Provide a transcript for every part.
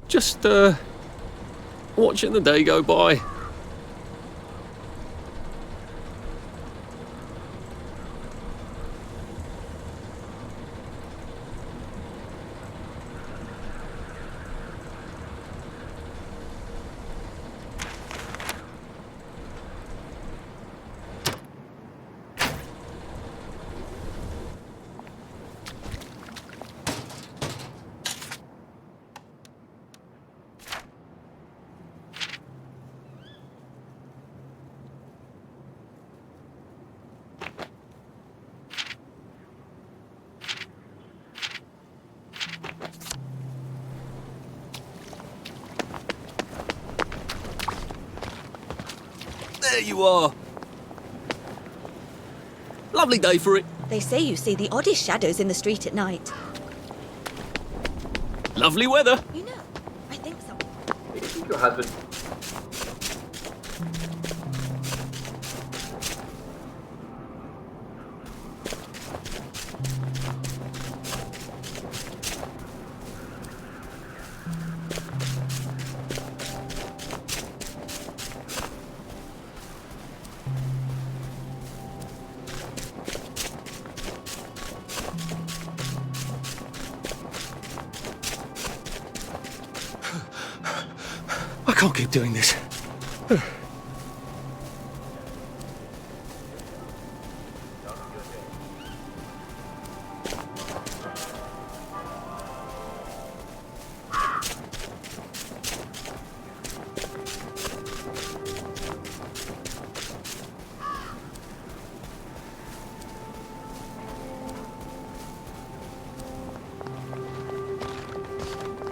Just, watching the day go by. There you are. Lovely day for it. They say you see the oddest shadows in the street at night. Lovely weather. You know, I think so. I think your husband. I can't keep doing this.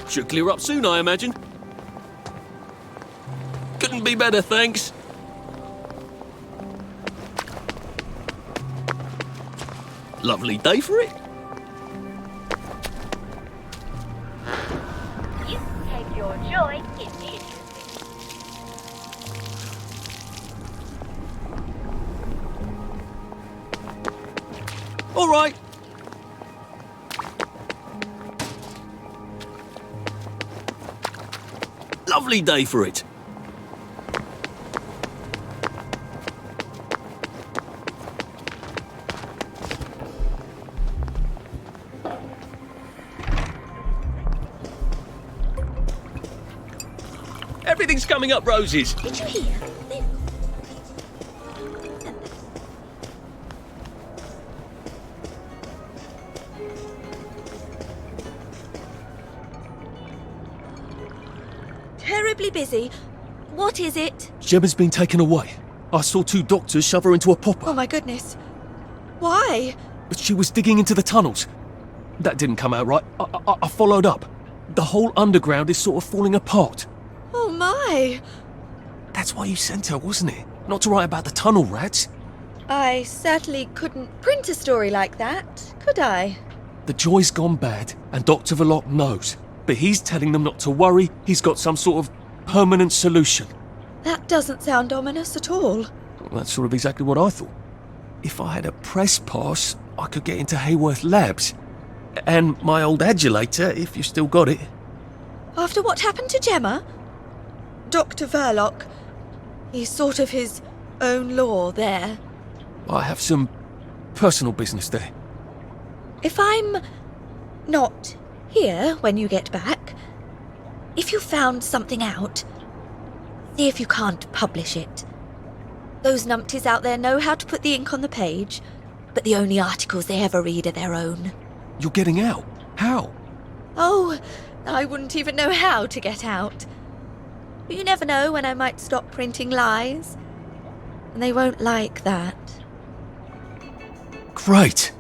Should clear up soon, I imagine. Couldn't be better, thanks. Lovely day for it. You take your joy in it. All right. Lovely day for it. Everything's coming up roses. Did you hear? Terribly busy. What is it? Gemma's been taken away. I saw 2 doctors shove her into a popper. Oh my goodness. Why? But she was digging into the tunnels. That didn't come out right. I followed up. The whole underground is sort of falling apart. Oh my. That's why you sent her, wasn't it? Not to write about the tunnel rats. I certainly couldn't print a story like that, could I? The joy's gone bad, and Dr. Verloc knows. But he's telling them not to worry. He's got some sort of permanent solution. That doesn't sound ominous at all. Well, that's sort of exactly what I thought. If I had a press pass, I could get into Hayworth Labs. And my old adulator, if you still got it. After what happened to Gemma? Dr. Verloc, he's sort of his own law there. I have some personal business there. If I'm not here when you get back, if you found something out, see if you can't publish it. Those numpties out there know how to put the ink on the page, but the only articles they ever read are their own. You're getting out? How? Oh, I wouldn't even know how to get out. But you never know when I might stop printing lies. And they won't like that. Great!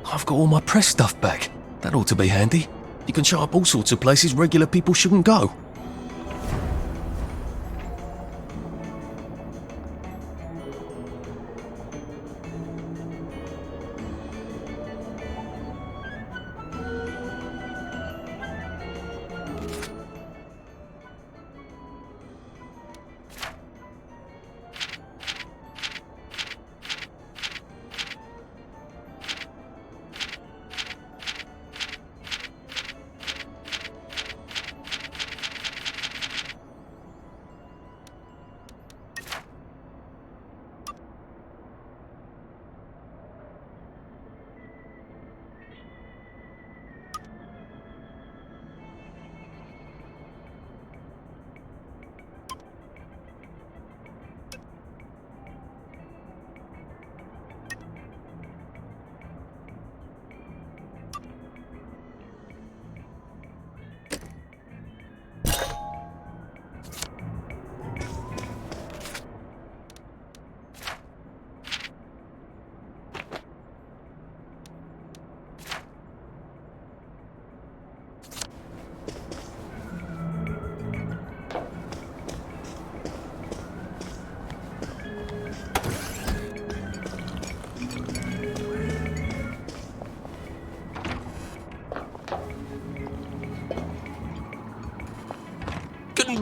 I've got all my press stuff back. That ought to be handy. You can show up all sorts of places regular people shouldn't go.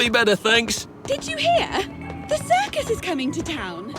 be better, thanks. Did you hear? The circus is coming to town.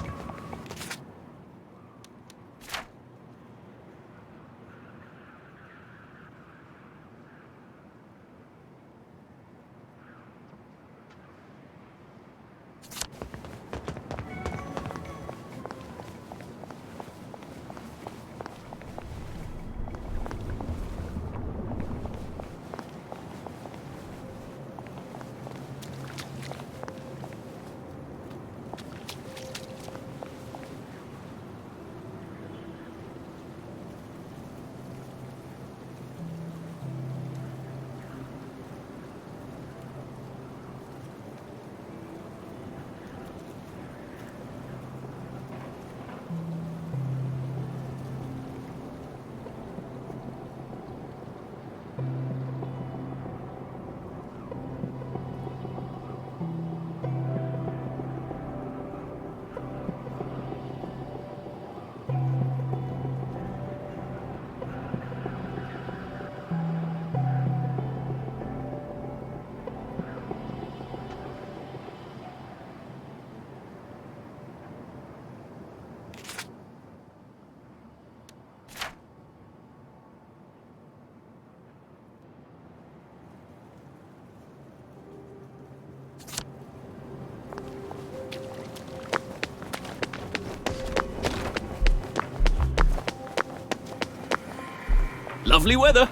Lovely weather.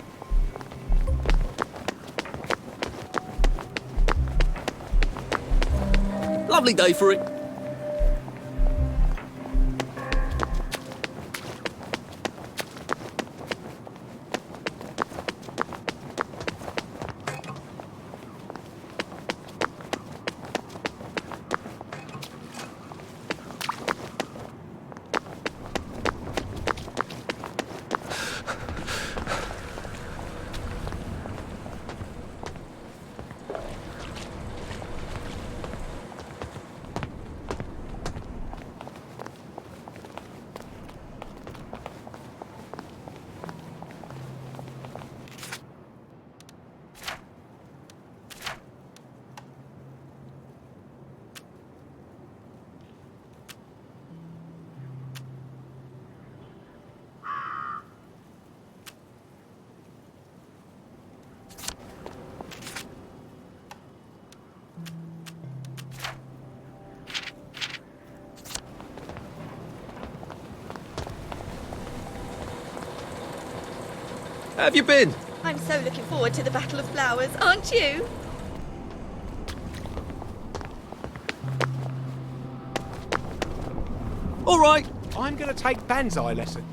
Lovely day for it. How have you been? I'm so looking forward to the Battle of Flowers, aren't you? All right. I'm going to take Banzai lesson.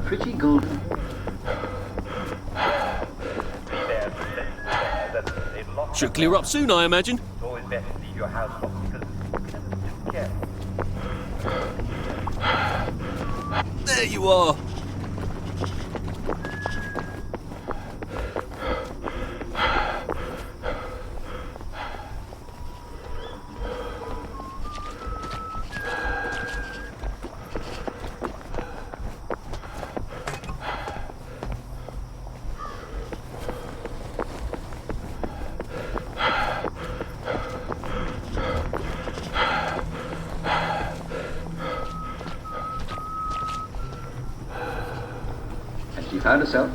pretty golden. Should clear up soon, I imagine. It's always better to leave your house locked because you never too careful. There you are. She found herself.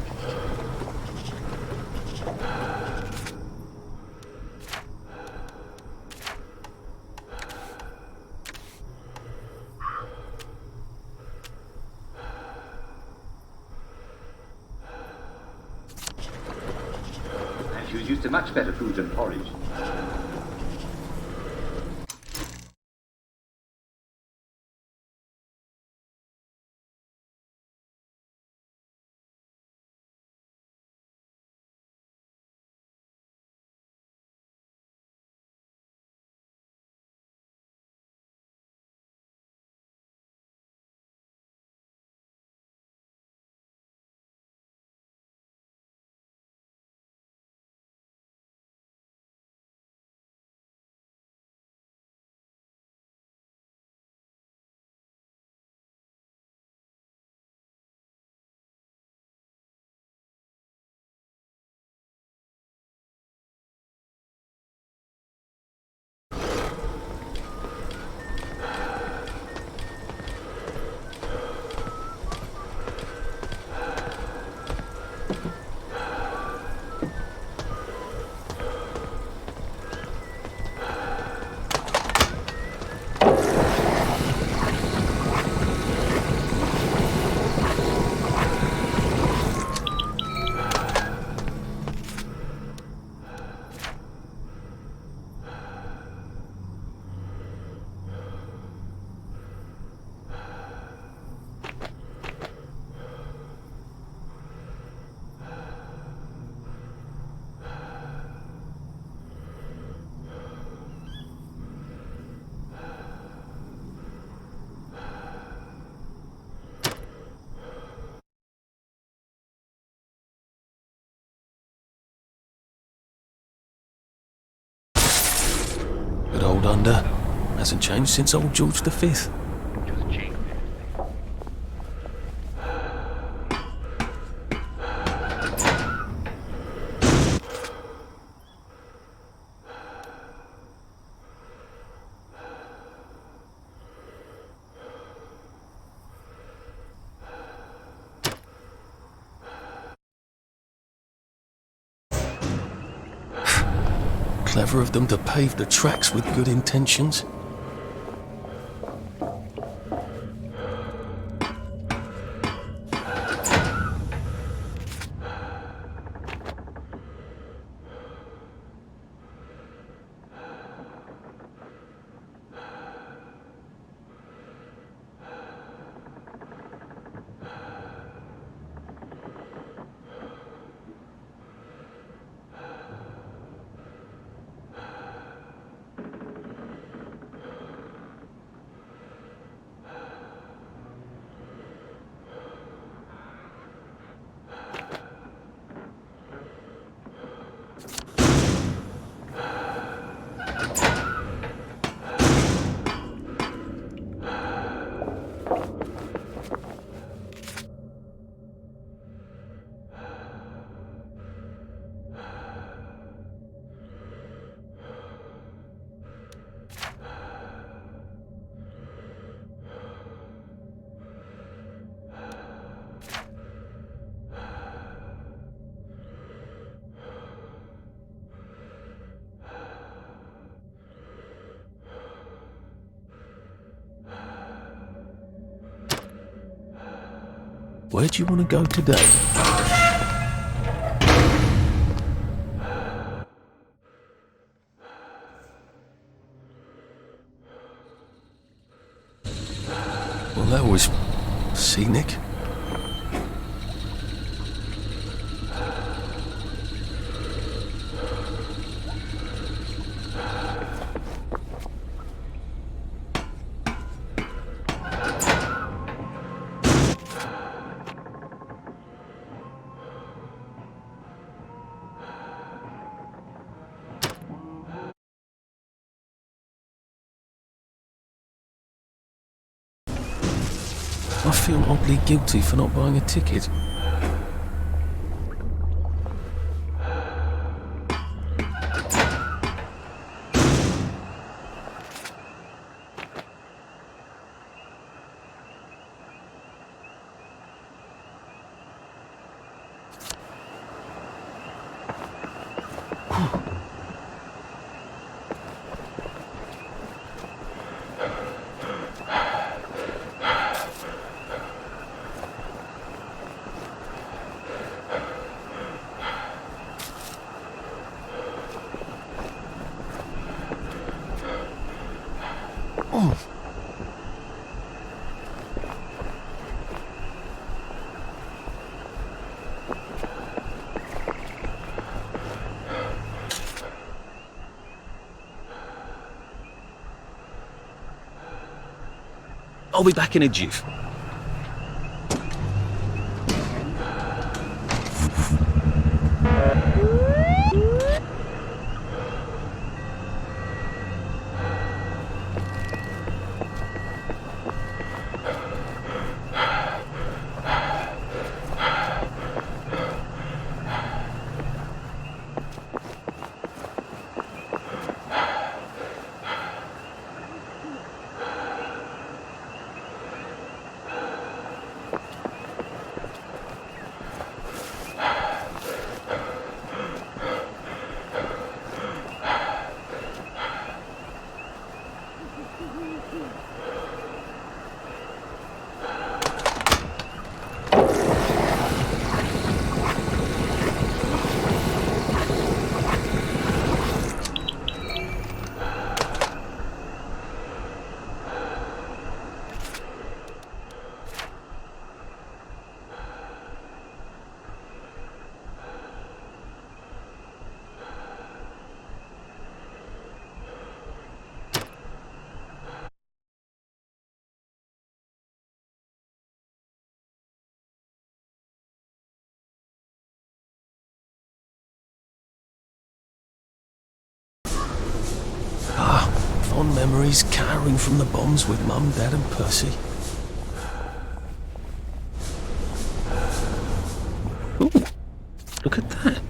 And she was used to much better food than porridge. But old Under hasn't changed since old George V. Just change it. Clever of them to pave the tracks with good intentions. Where do you want to go today? Well, that was scenic. I feel oddly guilty for not buying a ticket. I'll be back in a jiff. Fond memories cowering from the bombs with Mum, Dad and Percy. Ooh, look at that.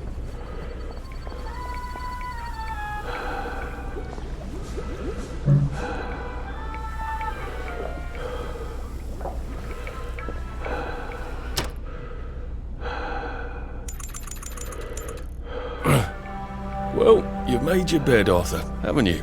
Well, you've made your bed, Arthur, haven't you?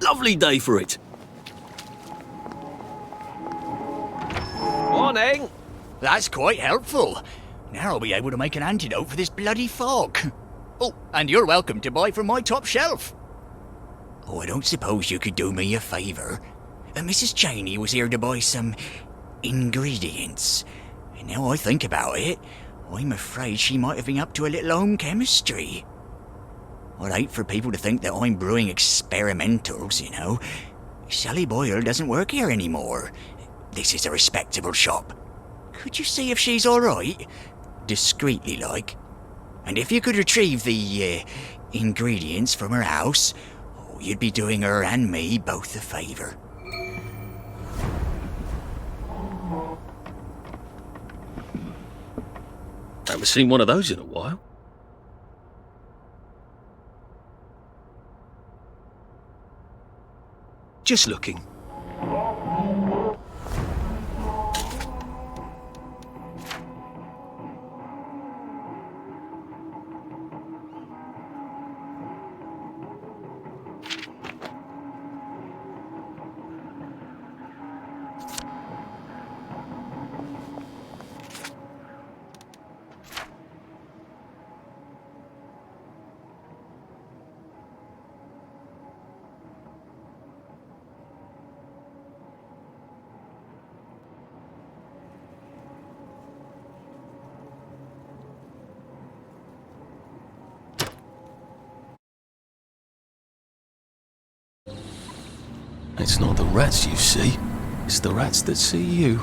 Lovely day for it. Morning. That's quite helpful. Now I'll be able to make an antidote for this bloody fog. Oh, and you're welcome to buy from my top shelf. Oh, I don't suppose you could do me a favour. Mrs. Cheney was here to buy some ingredients. And now I think about it, I'm afraid she might have been up to a little home chemistry. I'd hate for people to think that I'm brewing experimentals, you know. Sally Boyle doesn't work here anymore. This is a respectable shop. Could you see if she's all right? Discreetly, like. And if you could retrieve the, ingredients from her house, you'd be doing her and me both a favour. Haven't seen one of those in a while. Just looking. It's not the rats you see, it's the rats that see you.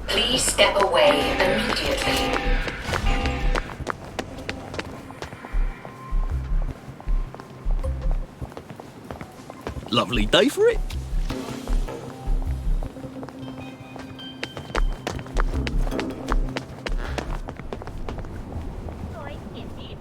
Please step away immediately. Lovely day for it. Joy initiative.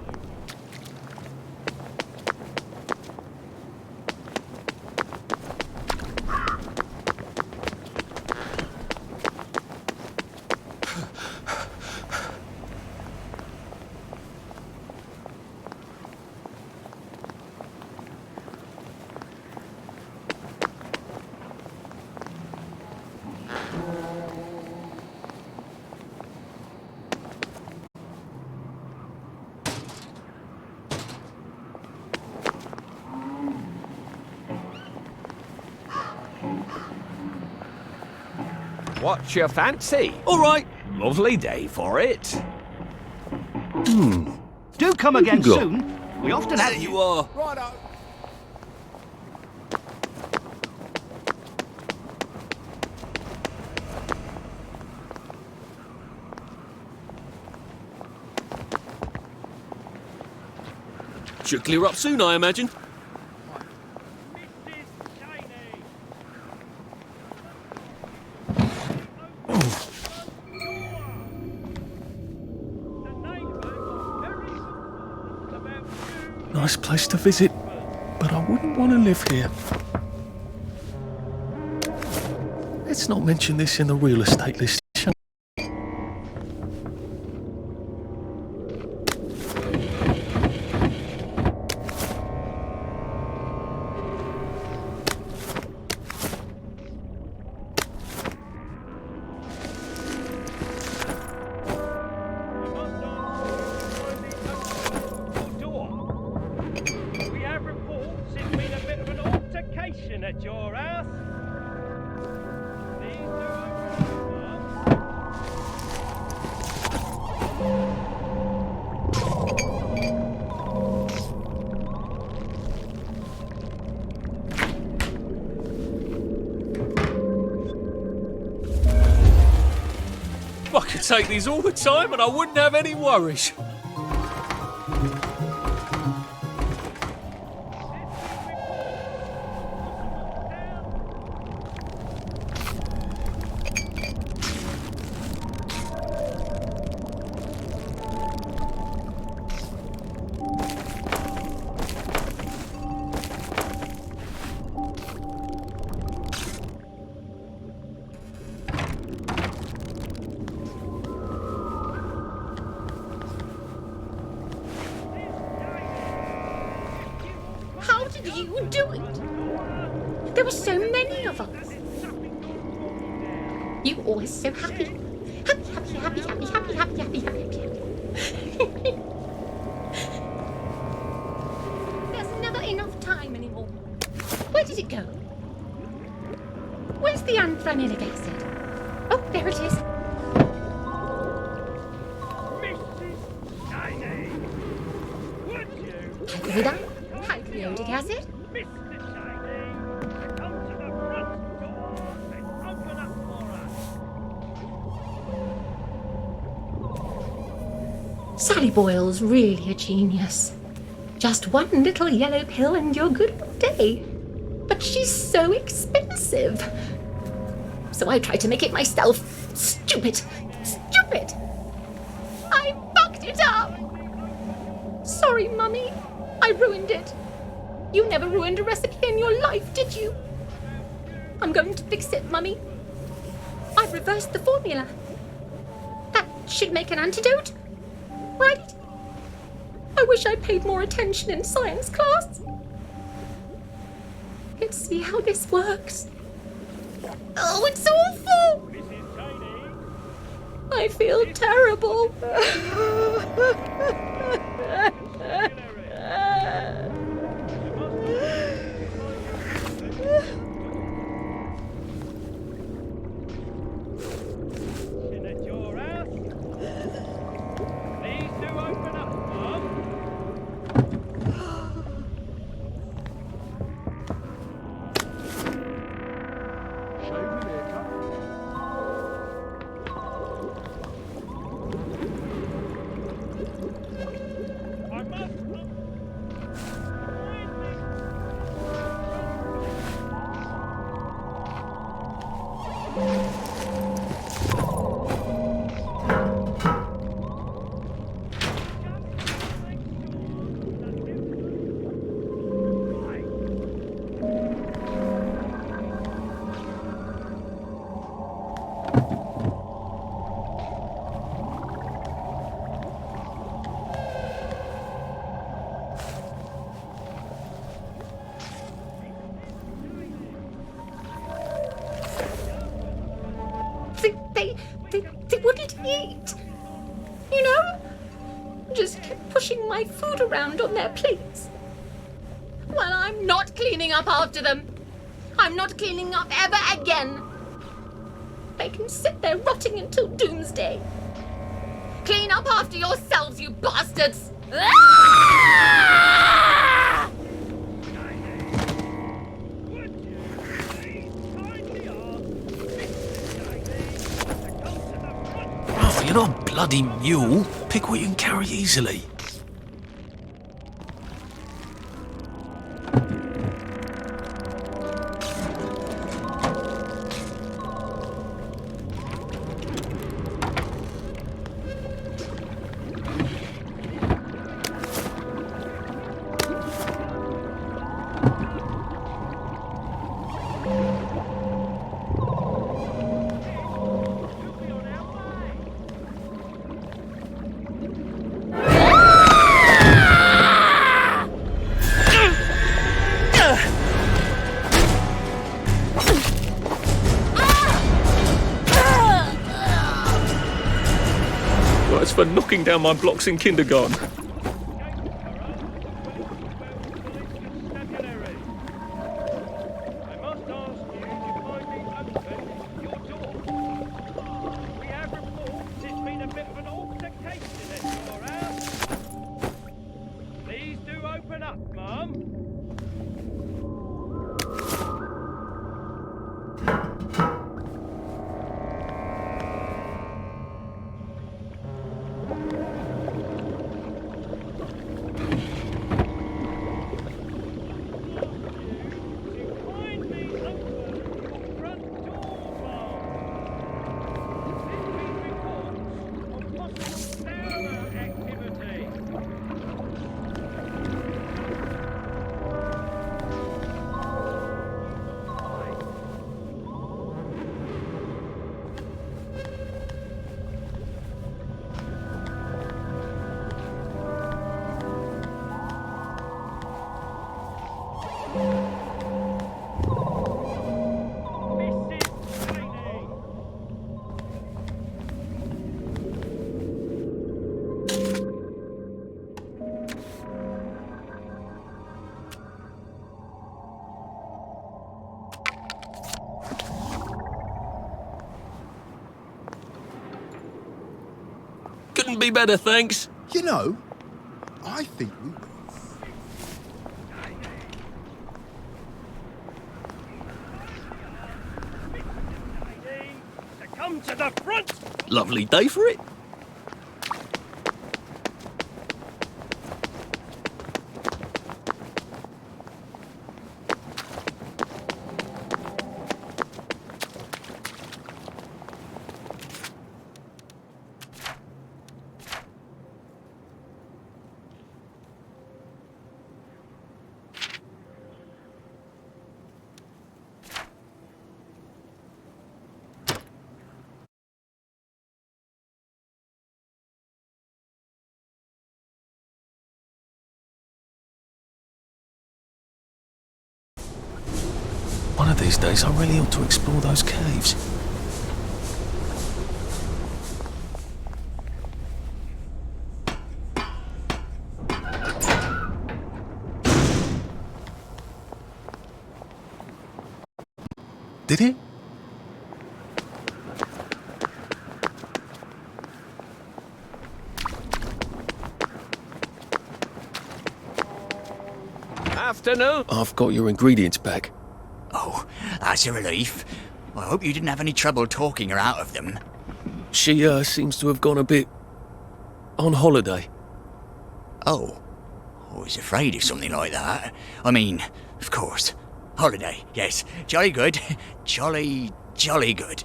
What's your fancy? All right. Lovely day for it. Do come again you got? soon. We often have There you are. Righto. Should clear up soon, I imagine. Nice place to visit, but I wouldn't want to live here. Let's not mention this in the real estate list. shall we? We have reports there's been a bit of an altercation at your house. These I could take these all the time and I wouldn't have any worries. How did you do it? There were so many of us. You always so happy. Happy, happy, happy, happy, happy, happy, happy, happy, happy. There's never enough time anymore. Where did it go? Where's the anthranic acid? Oh, there it is. Mrs. Shiny! Would you, Hydrogen, hydroiodic acid. Mr. Shiny, come to the front door and open up for us? Sally Boyle's really a genius. Just one little yellow pill and you're good all day. But she's so expensive. So I tried to make it myself. Stupid! Stupid! I fucked it up! Sorry, Mummy. I ruined it. You never ruined a recipe in your life, did you? I'm going to fix it, Mummy. I've reversed the formula. That should make an antidote, right? I wish I paid more attention in science class. Let's see how this works. Oh, it's awful! Mrs. Shiny, I feel terrible. in at your house. Please do open up, Mum. I must. They wouldn't eat. You know? Just kept pushing my food around on their plates. Well, I'm not cleaning up after them. I'm not cleaning up ever again. They can sit there rotting until doomsday. Clean up after yourselves, you bastards! Ah! Oh, you're not a bloody mule. Pick what you can carry easily. That's for knocking down my blocks in kindergarten. I must ask you to kindly open your door. We have reports there's been a bit of an altercation at your house. Please do open up, Mum. Couldn't be better, thanks. You know, I think we will. To come to the front! Lovely day for it. One of these days, I really ought to explore those caves. Did it? Afternoon. I've got your ingredients back. Oh, that's a relief. I hope you didn't have any trouble talking her out of them. She seems to have gone a bit on holiday. Oh, I was afraid of something like that. I mean, of course. Holiday, yes. Jolly good. Jolly good.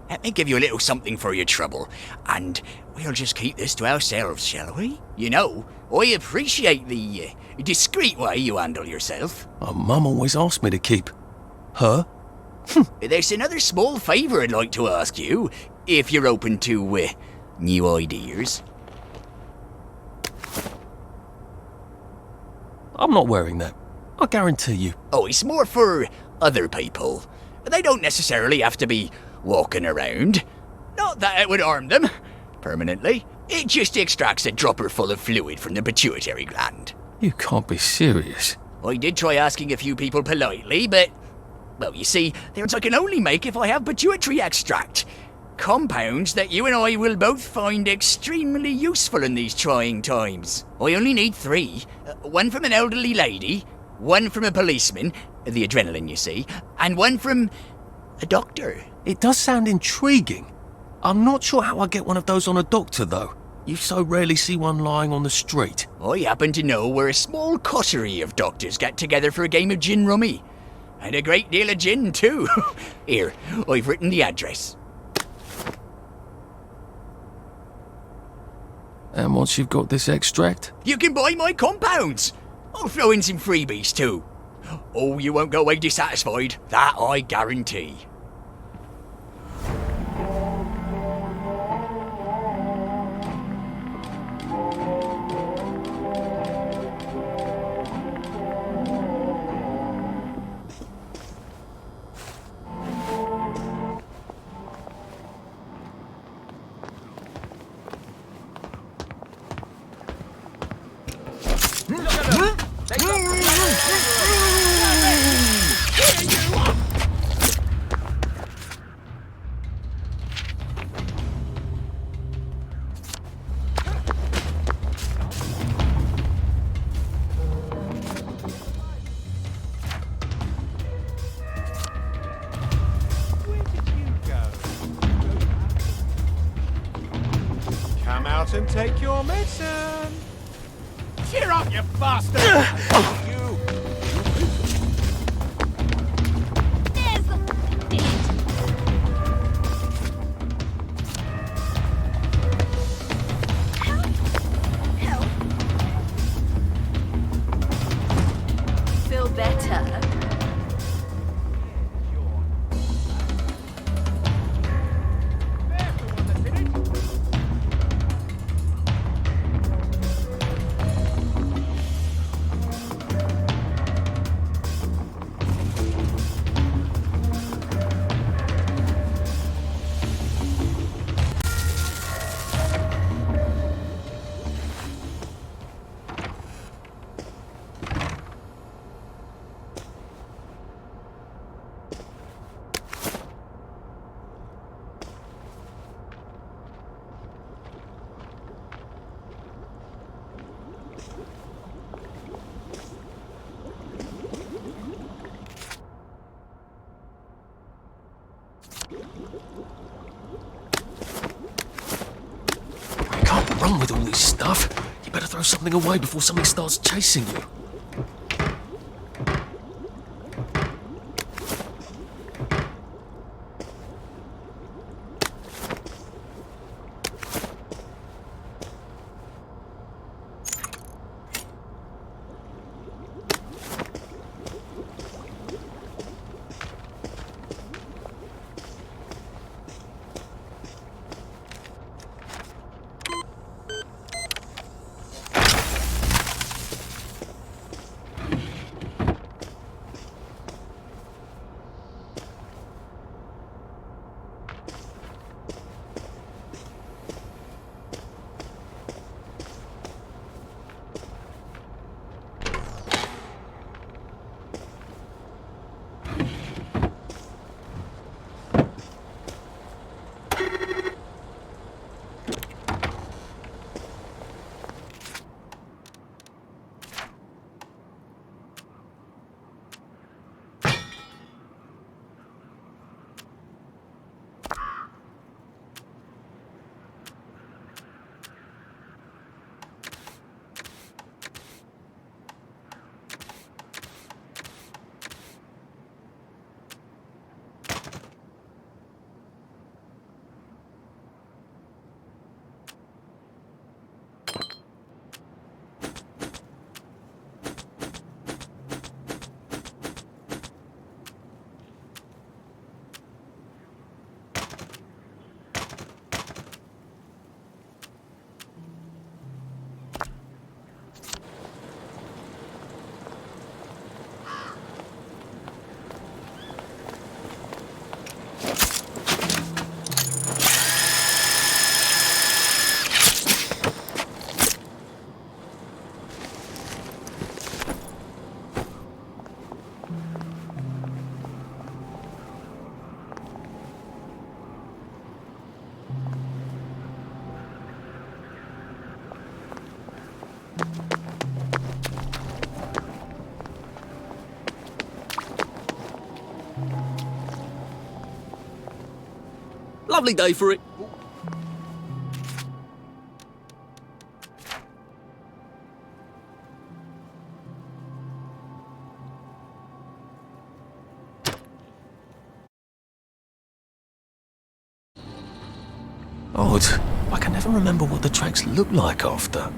Let me give you a little something for your trouble, and we'll just keep this to ourselves, shall we? You know, I appreciate the discreet way you handle yourself. Mum always asked me to keep her. There's another small favour I'd like to ask you, if you're open to new ideas. I'm not wearing that. I guarantee you. Oh, it's more for other people. They don't necessarily have to be walking around. Not that it would harm them permanently. It just extracts a dropper full of fluid from the pituitary gland. You can't be serious. I did try asking a few people politely, but, well, you see, there's I can only make if I have pituitary extract. Compounds that you and I will both find extremely useful in these trying times. I only need 3. One from an elderly lady, one from a policeman, the adrenaline, you see, and one from a doctor. It does sound intriguing. I'm not sure how I get one of those on a doctor, though. You so rarely see one lying on the street. I happen to know where a small coterie of doctors get together for a game of gin rummy. And a great deal of gin, too. Here, I've written the address. And once you've got this extract? You can buy my compounds. I'll throw in some freebies, too. Oh, you won't go away dissatisfied. That I guarantee. Come out and take your medicine. Cheer up, you bastard! You. Feel better? You can't run with all this stuff. You better throw something away before something starts chasing you. Lovely day for it. Odd. I can never remember what the tracks look like after.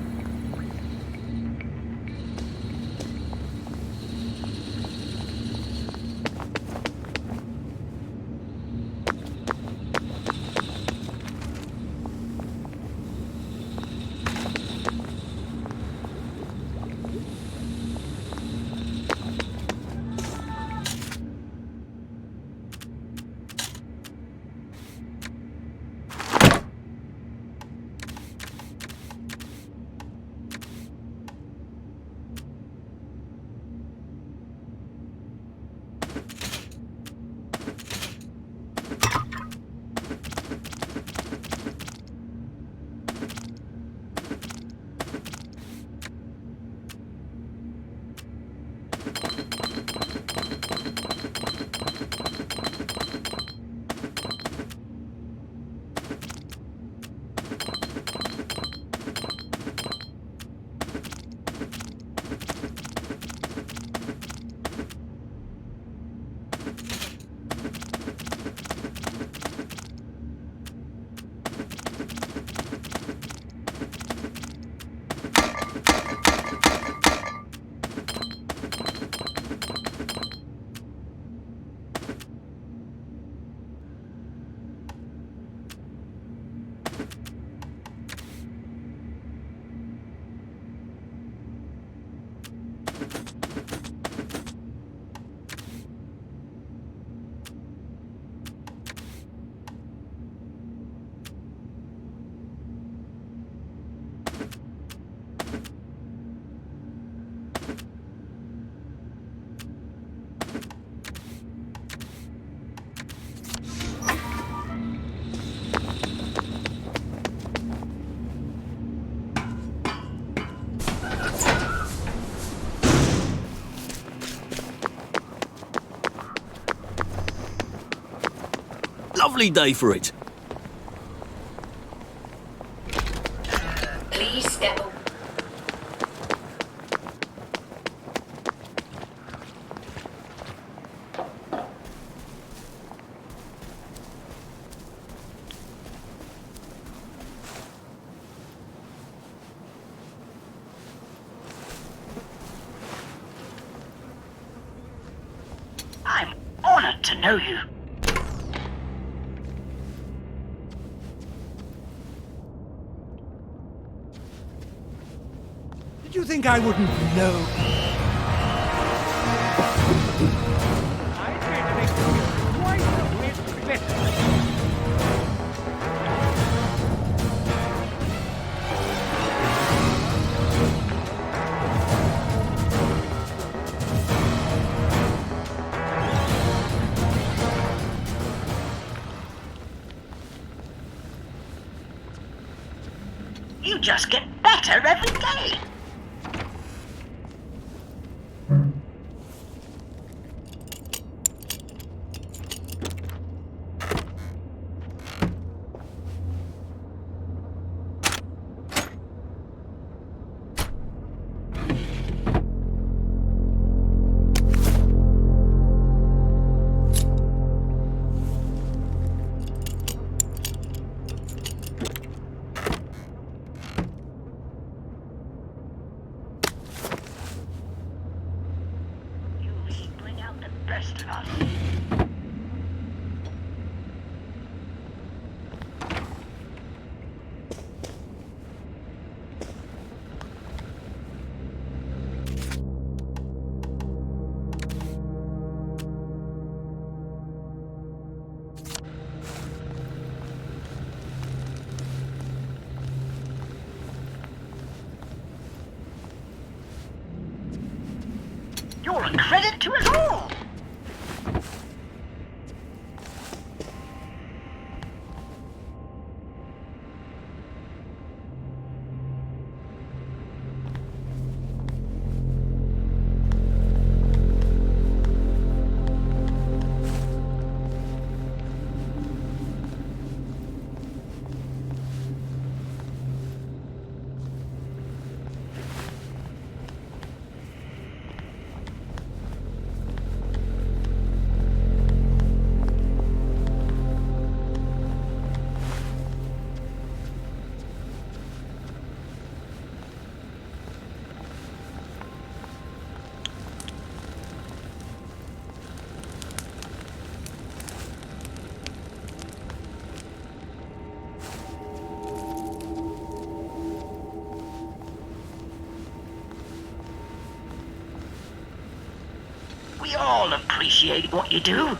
lovely day for it. Please step away. I'm honored to know you. Did you think I wouldn't know? I'm going to make you quite a bit better. You just get better every day. You really bring out the best of us. You're a credit to us all. We all appreciate what you do.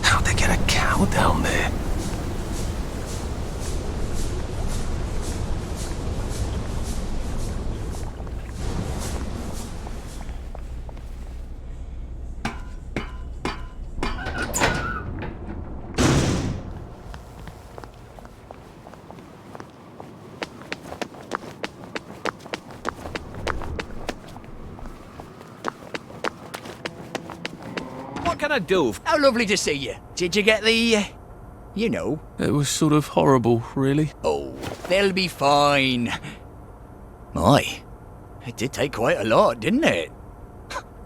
How'd they get a cow down there? What can I do? How lovely to see you. Did you get the, you know? It was sort of horrible, really. Oh, they'll be fine. My, it did take quite a lot, didn't it?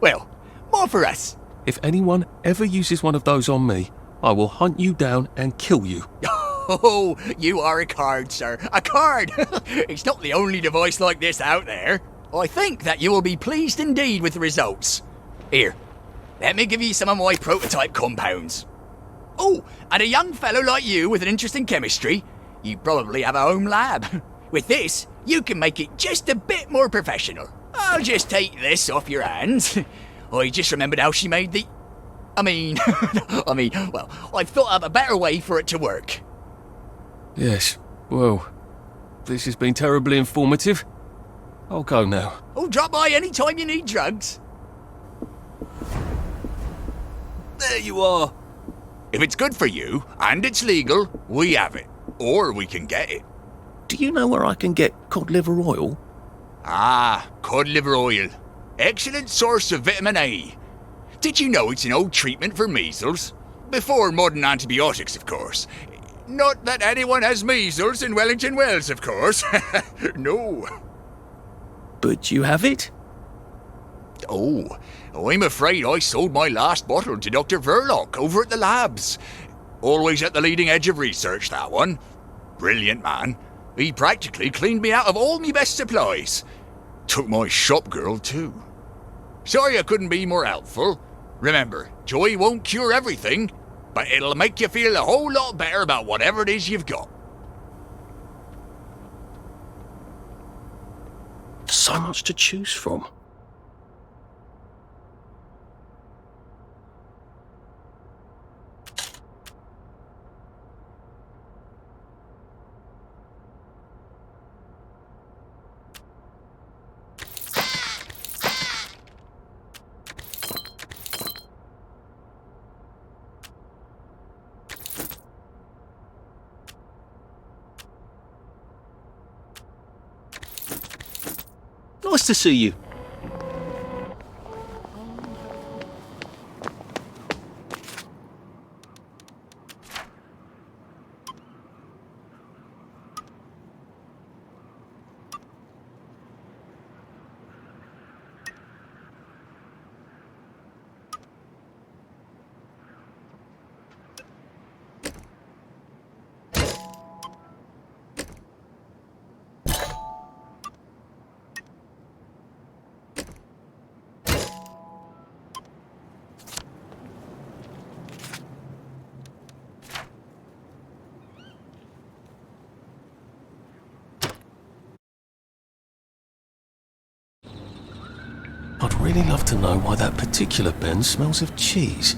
Well, more for us. If anyone ever uses one of those on me, I will hunt you down and kill you. Oh, you are a card, sir. A card! It's not the only device like this out there. I think that you will be pleased indeed with the results. Here, Let me give you some of my prototype compounds. Oh, and a young fellow like you with an interest in chemistry, you probably have a home lab. With this, you can make it just a bit more professional. I'll just take this off your hands. I just remembered how she made the... well, I've thought of a better way for it to work. Yes, well, this has been terribly informative. I'll go now. Oh, drop by any time you need drugs. There you are. If it's good for you, and it's legal, we have it. Or we can get it. Do you know where I can get cod liver oil? Ah, cod liver oil. Excellent source of vitamin A. Did you know it's an old treatment for measles? Before modern antibiotics, of course. Not that anyone has measles in Wellington Wells, of course. No. But you have it? Oh, I'm afraid I sold my last bottle to Dr. Verloc over at the labs. Always at the leading edge of research, that one. Brilliant man. He practically cleaned me out of all my best supplies. Took my shop girl, too. Sorry I couldn't be more helpful. Remember, joy won't cure everything, but it'll make you feel a whole lot better about whatever it is you've got. So much to choose from. Nice to see you. I'd really love to know why that particular bin smells of cheese.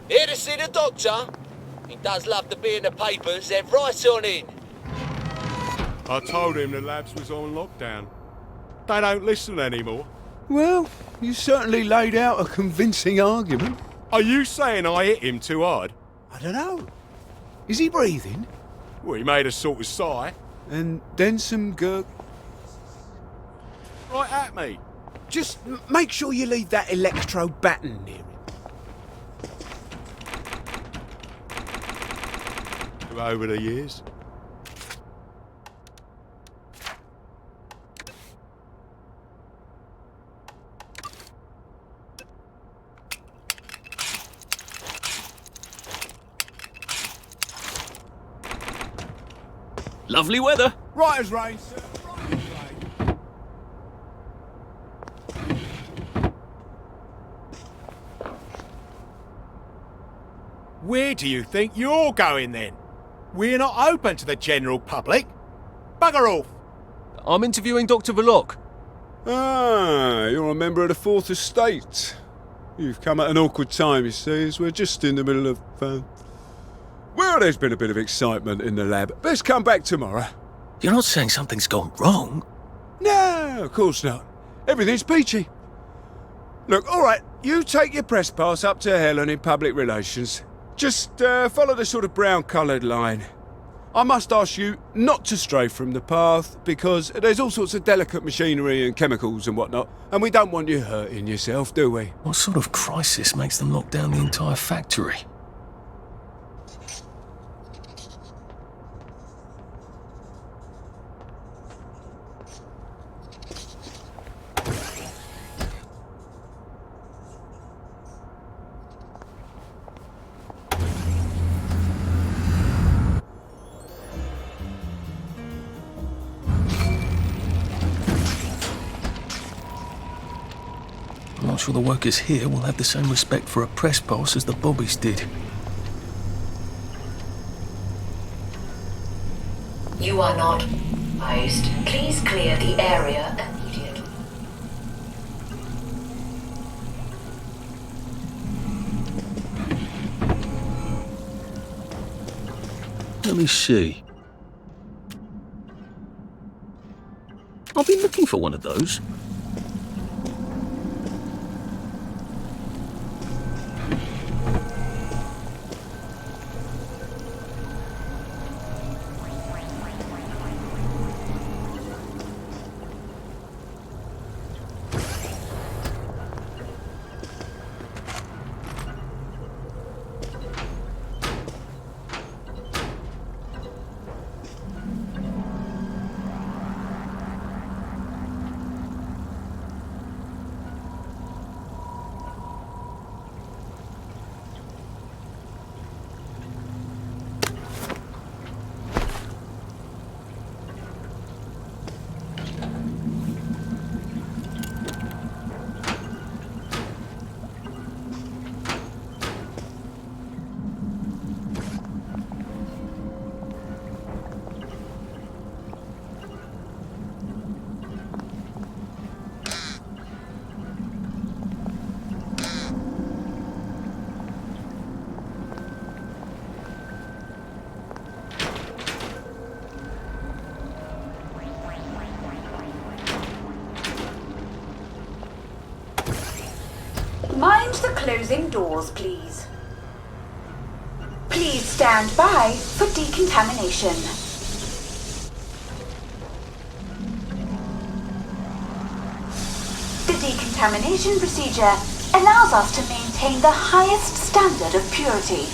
Here to see the doctor? He does love to be in the papers, they're right on in. I told him the labs was on lockdown. They don't listen anymore. Well, you certainly laid out a convincing argument. Are you saying I hit him too hard? I don't know. Is he breathing? Well, he made a sort of sigh. And then some gurg... Right at me. Just make sure you leave that electrode baton near him. Over the years. Lovely weather. Right as rain, sir. Right as rain. Where do you think you're going then? We're not open to the general public. Bugger off. I'm interviewing Dr. Verloc. Ah, you're a member of the Fourth Estate. You've come at an awkward time, you see, as we're just in the middle of... well, there's been a bit of excitement in the lab. Best come back tomorrow. You're not saying something's gone wrong? No, of course not. Everything's peachy. Look, all right, you take your press pass up to Helen in public relations. Just follow the sort of brown-coloured line. I must ask you not to stray from the path, because there's all sorts of delicate machinery and chemicals and whatnot, and we don't want you hurting yourself, do we? What sort of crisis makes them lock down the entire factory? I'm not sure the workers here will have the same respect for a press pass as the Bobbies did. You are not advised. Please clear the area immediately. Let me see. I've been looking for one of those. Mind the closing doors, please. Please stand by for decontamination. The decontamination procedure allows us to maintain the highest standard of purity.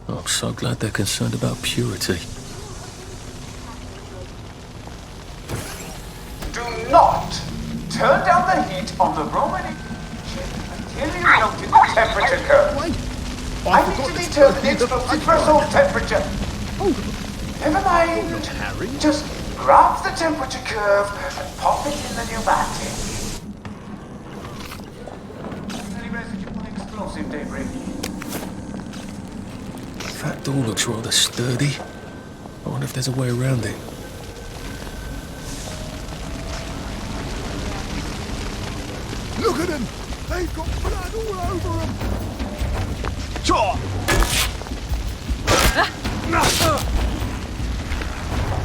I'm so glad they're concerned about purity. Do not turn down the heat on the Roman until you noted the temperature curve. I need to determine its threshold temperature. Never mind. Just grab the temperature curve and pop it in the pneumatic. Any residual explosive debris? That door looks rather sturdy. I wonder if there's a way around it. Look at them! They've got blood all over them!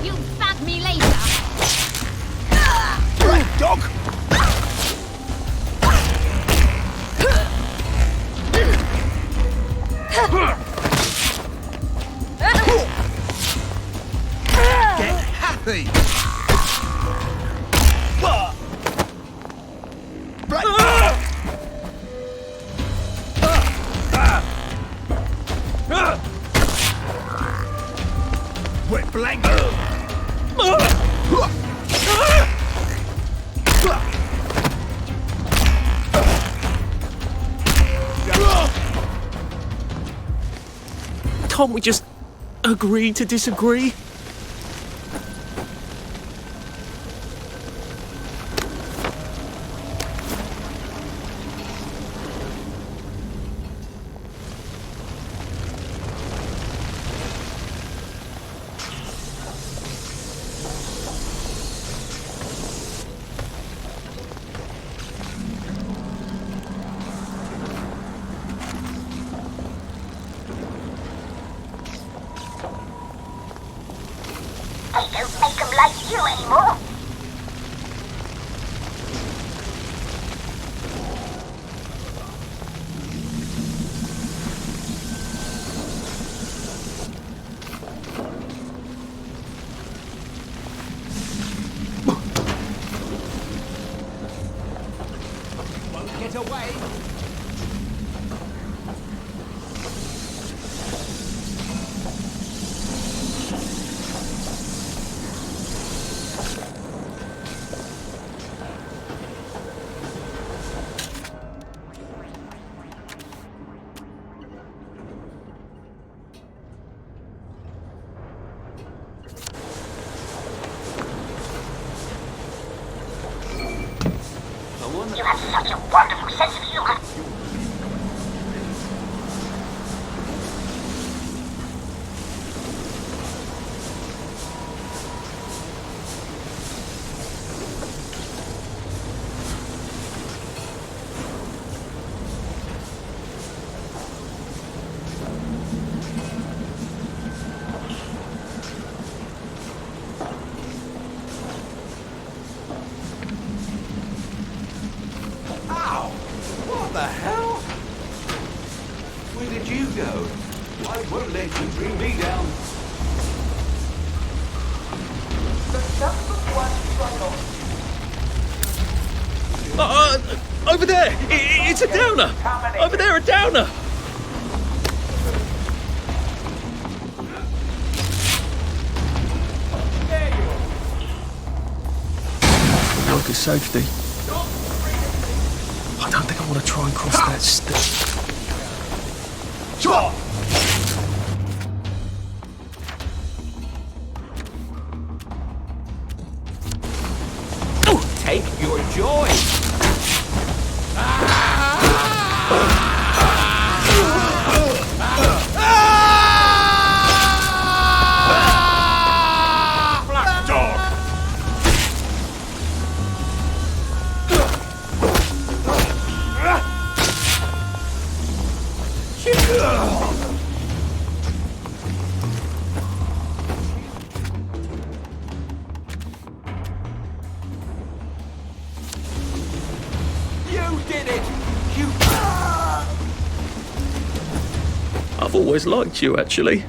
You'll thank me later. Right, dog! Get happy! Wet blanket! Can't we just agree to disagree? They don't make them like you anymore. Get away! You have such a wonderful sense of humor. What the hell? Where did you go? I won't let you bring me down. Over there! It's a downer! Over there, a downer! Work of safety. I don't think I want to try and cross that stick. Stop! Take your joy! Black dog! You did it! You... I've always liked you, actually.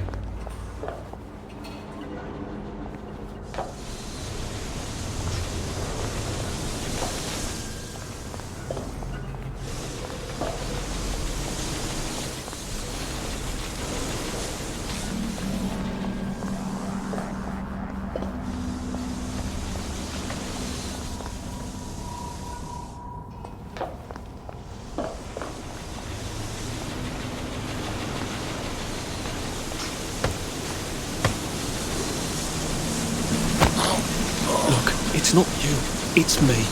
It's not you, it's me.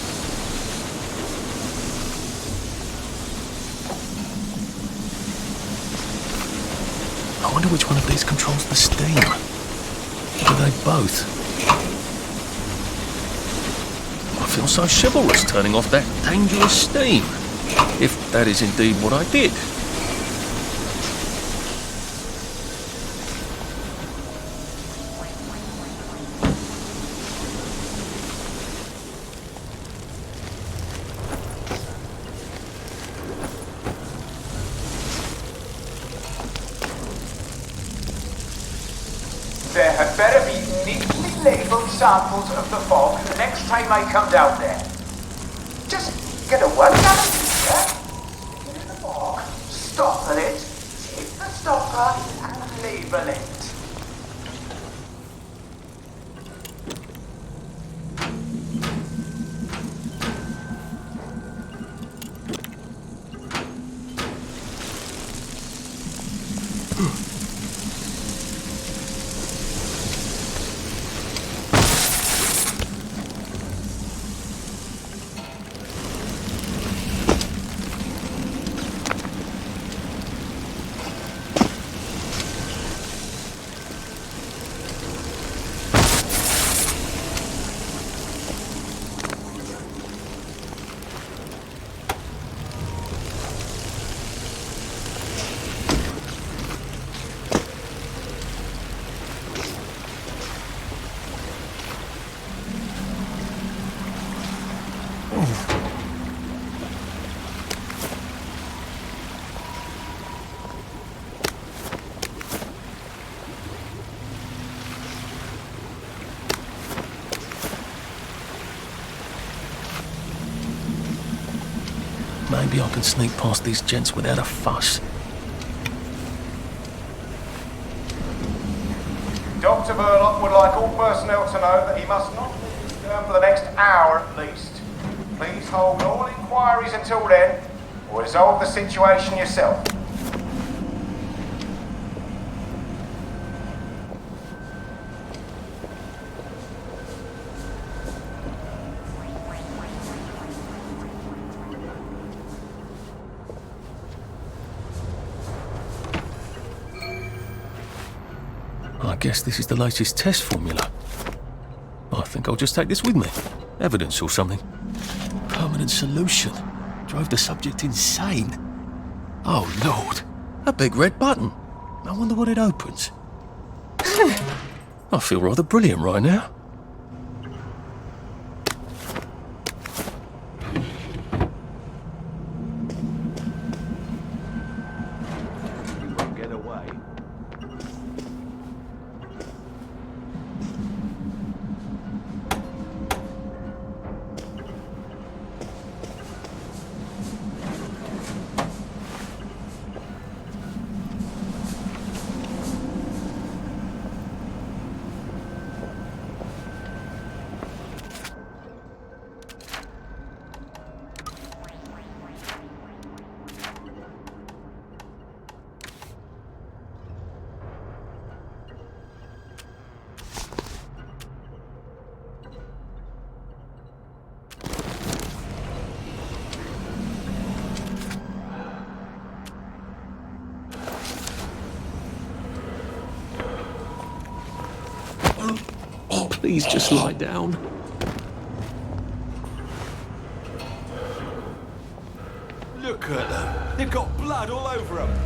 I wonder which one of these controls the steam. Or do they both? I feel so chivalrous turning off that dangerous steam. If that is indeed what I did. There had better be neatly labelled samples of the fog the next time I come down there. Just get a 1 gallon meter, get in the fog, stopper it, take the stopper and label it. Maybe I can sneak past these gents without a fuss. Dr. Burlock would like all personnel to know that he must not leave his firm for the next hour at least. Please hold all inquiries until then, or resolve the situation yourself. I guess this is the latest test formula. I think I'll just take this with me. Evidence or something. Permanent solution. Drove the subject insane. Oh, Lord. A big red button. I wonder what it opens. I feel rather brilliant right now. You won't get away. Please just lie down. Look at them. They've got blood all over them.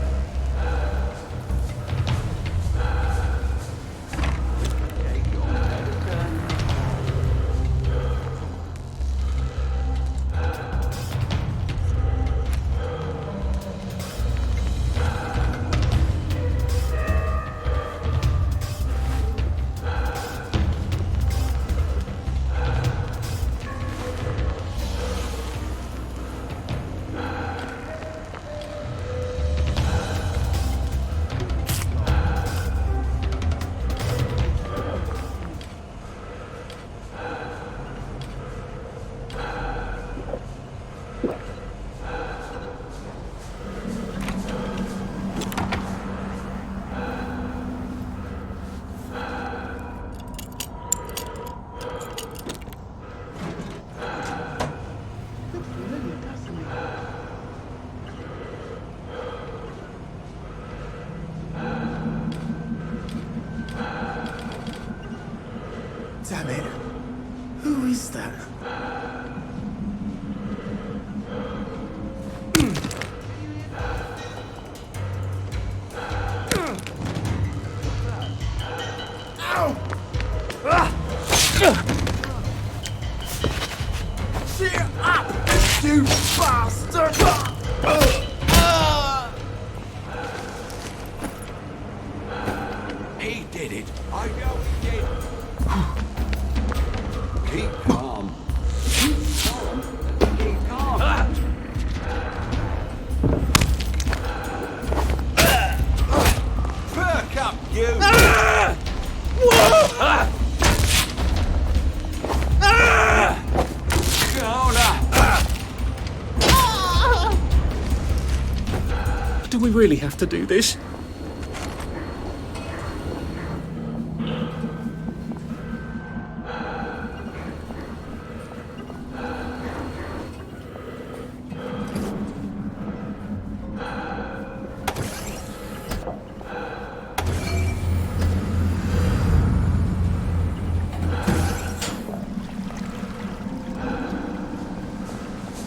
Damn it. Who is that? Ow! Cheer up, you bastard! He did it. I know he did. Keep calm. Keep calm. Keep calm. Perk up, you! Do we really have to do this?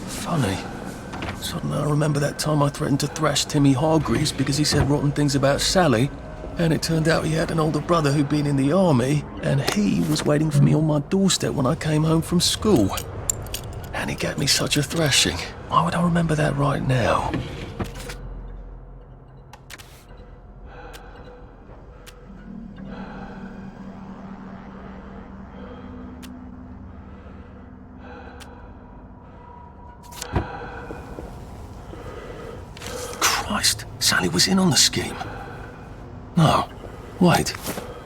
Funny. Suddenly I remember that time I threatened to thrash Timmy Hargreaves because he said rotten things about Sally, and it turned out he had an older brother who'd been in the army, and he was waiting for me on my doorstep when I came home from school. And he gave me such a thrashing. Why would I remember that right now? Christ, Sally was in on the scheme. No, wait.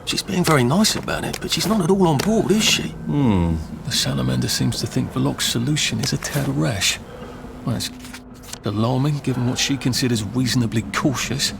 She's being very nice about it, but she's not at all on board, is she? The salamander seems to think Verloc's solution is a tad rash. Well, it's alarming, given what she considers reasonably cautious.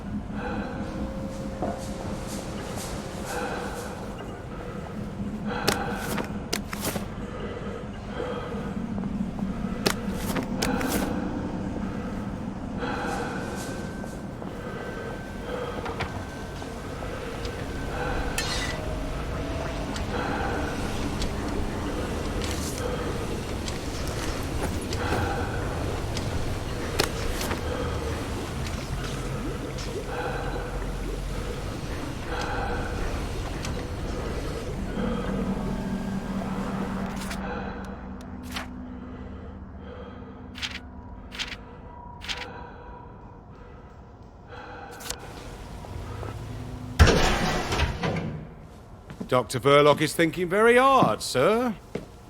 Dr. Verloc is thinking very hard, sir.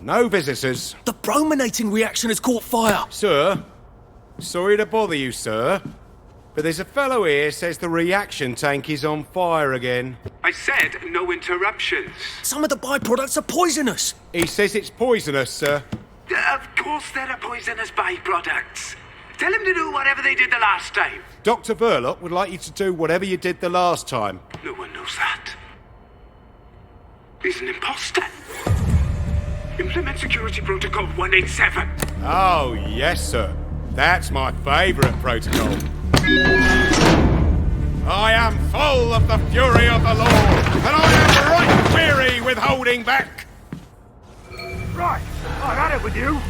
No visitors. The brominating reaction has caught fire! Sir, sorry to bother you, sir, but there's a fellow here says the reaction tank is on fire again. I said no interruptions. Some of the byproducts are poisonous! He says it's poisonous, sir. Of course there are poisonous byproducts. Tell him to do whatever they did the last time. Dr. Verloc would like you to do whatever you did the last time. No one knows that. He's an imposter. Implement Security Protocol 187. Oh, yes, sir. That's my favourite protocol. I am full of the fury of the law, and I am right weary with holding back. Right, I've had it with you.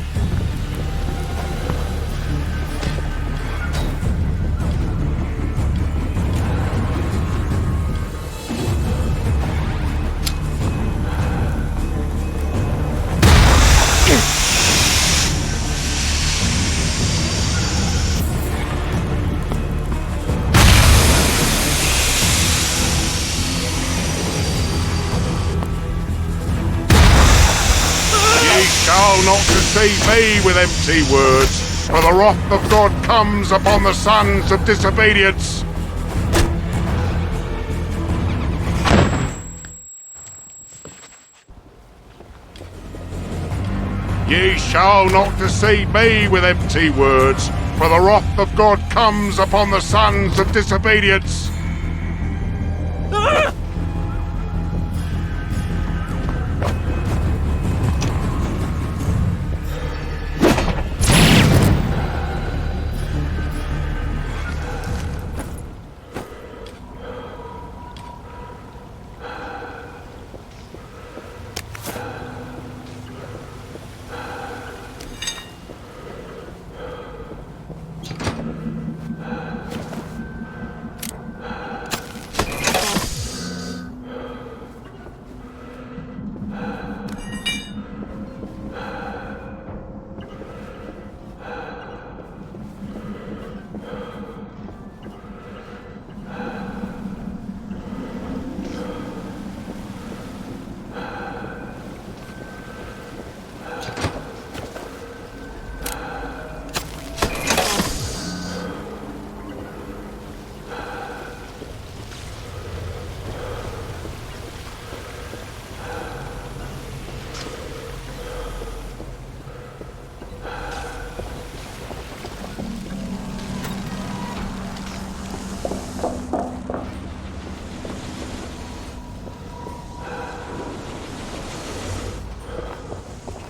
Shall not deceive me with empty words, for the wrath of God comes upon the sons of disobedience. Ye shall not deceive me with empty words, for the wrath of God comes upon the sons of disobedience.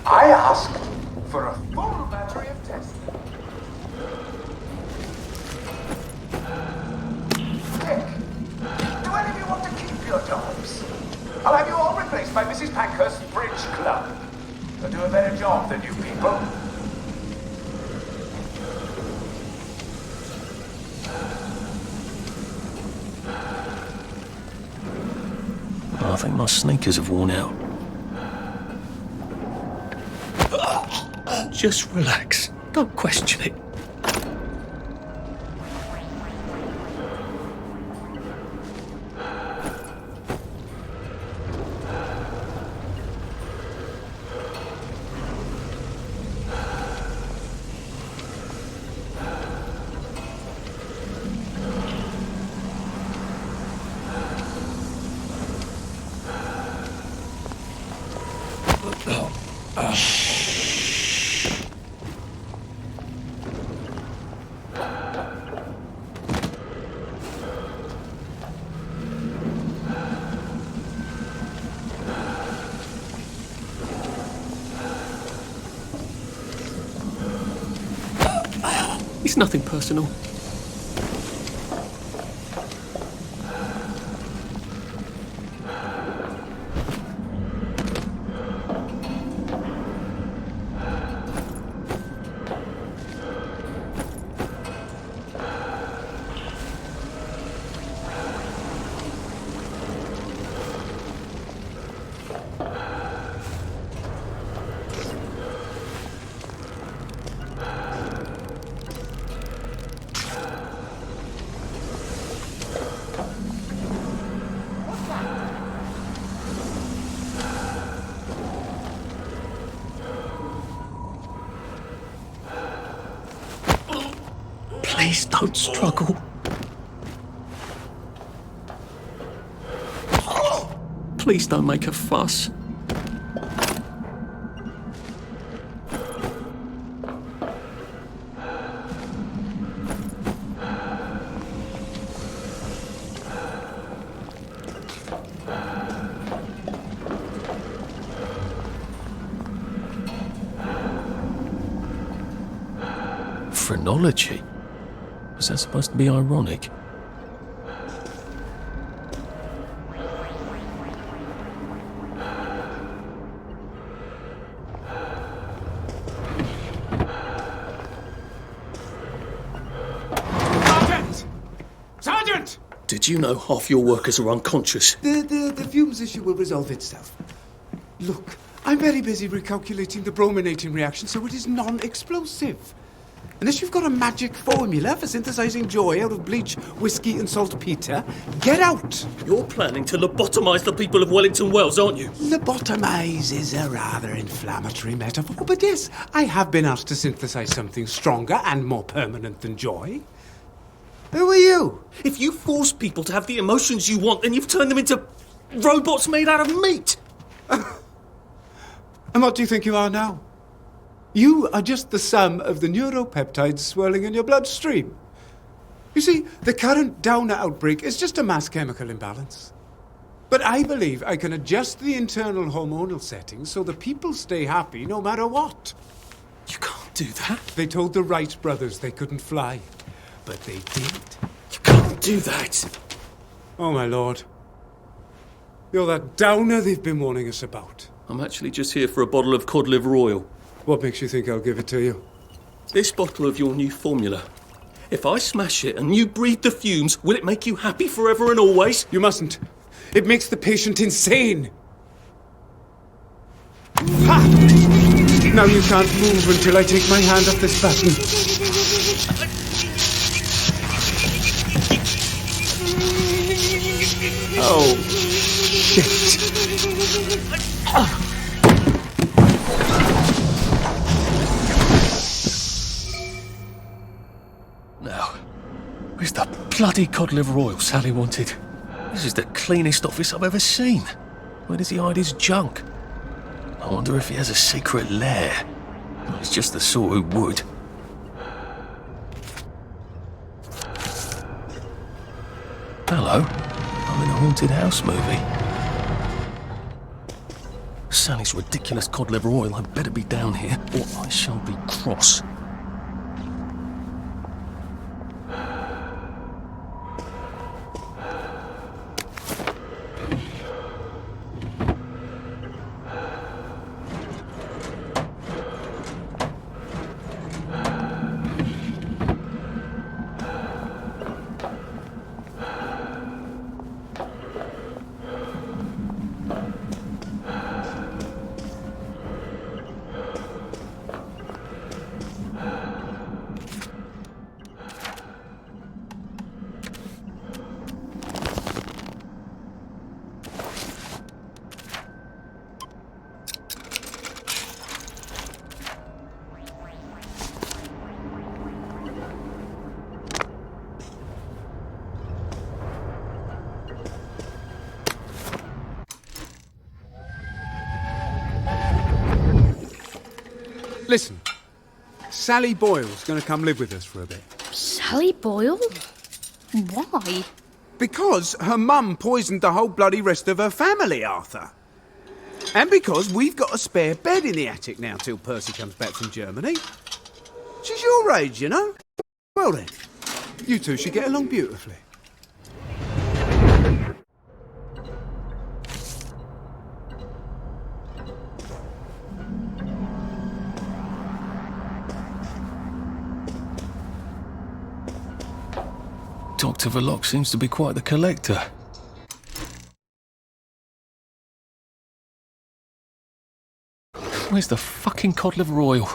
I asked for a full battery of tests. Dick, do any of you want to keep your jobs? I'll have you all replaced by Mrs. Pankhurst's Bridge Club. They'll do a better job than you people. I think my sneakers have worn out. Just relax. Don't question it. It's nothing personal. Please don't struggle. Please don't make a fuss. Phrenology? Was that supposed to be ironic? Sergeant! Sergeant! Did you know half your workers are unconscious? The fumes issue will resolve itself. Look, I'm very busy recalculating the brominating reaction, so it is non-explosive. Unless you've got a magic formula for synthesizing joy out of bleach, whiskey, and saltpeter, get out! You're planning to lobotomize the people of Wellington Wells, aren't you? Lobotomize is a rather inflammatory metaphor, but yes, I have been asked to synthesize something stronger and more permanent than joy. Who are you? If you force people to have the emotions you want, then you've turned them into robots made out of meat! And what do you think you are now? You are just the sum of the neuropeptides swirling in your bloodstream. You see, the current Downer outbreak is just a mass chemical imbalance. But I believe I can adjust the internal hormonal settings so the people stay happy no matter what. You can't do that. They told the Wright brothers they couldn't fly, but they did. You can't do that. Oh, my lord. You're that Downer they've been warning us about. I'm actually just here for a bottle of cod liver oil. What makes you think I'll give it to you? This bottle of your new formula. If I smash it and you breathe the fumes, will it make you happy forever and always? You mustn't. It makes the patient insane. Ha! Now you can't move until I take my hand off this button. Oh, shit. Now, where's the bloody cod liver oil Sally wanted? This is the cleanest office I've ever seen. Where does he hide his junk? I wonder if he has a secret lair. He's just the sort who would. Hello. I'm in a haunted house movie. Sally's ridiculous cod liver oil had better be down here, or I shall be cross. Listen, Sally Boyle's going to come live with us for a bit. Sally Boyle? Why? Because her mum poisoned the whole bloody rest of her family, Arthur. And because we've got a spare bed in the attic now till Percy comes back from Germany. She's your age, you know. Well then, you two should get along beautifully. Dr. Verloc seems to be quite the collector. Where's the fucking cod liver oil?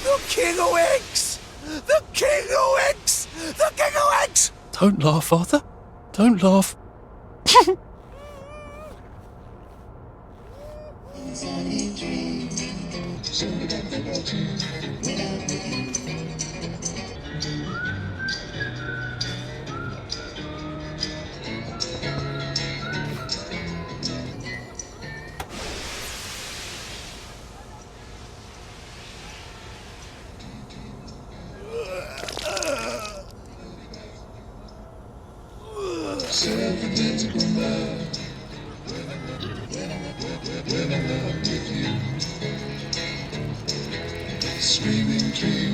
The King of Eggs! The King of Eggs! The King of Eggs! Don't laugh, Arthur. Don't laugh. Screaming tree.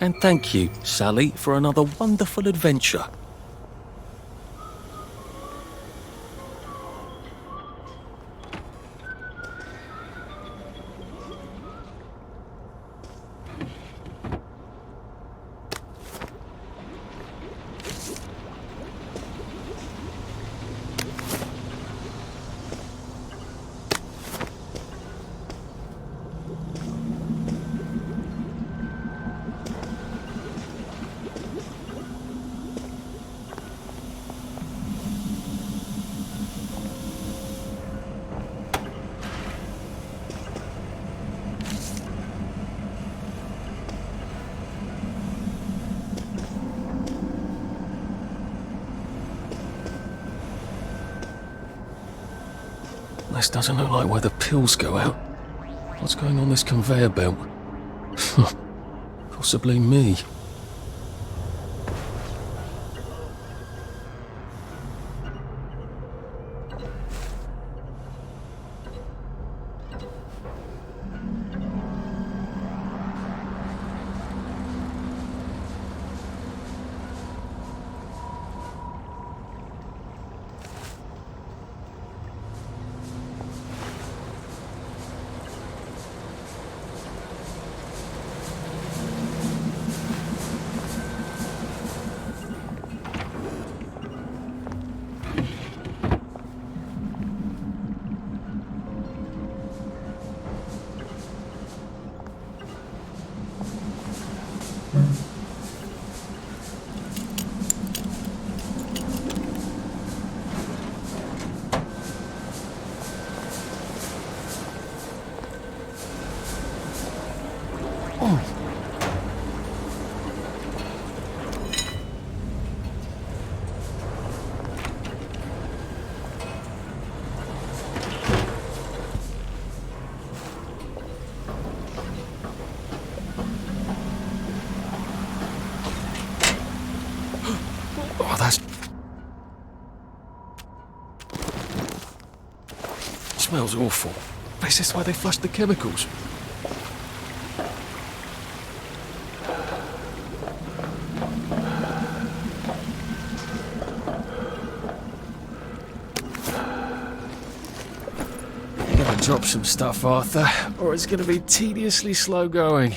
And thank you, Sally, for another wonderful adventure. This doesn't look like where the pills go out. What's going on this conveyor belt? Possibly me. Oh, that's... Smells awful. Is this why they flushed the chemicals? drop some stuff, Arthur, or it's going to be tediously slow going.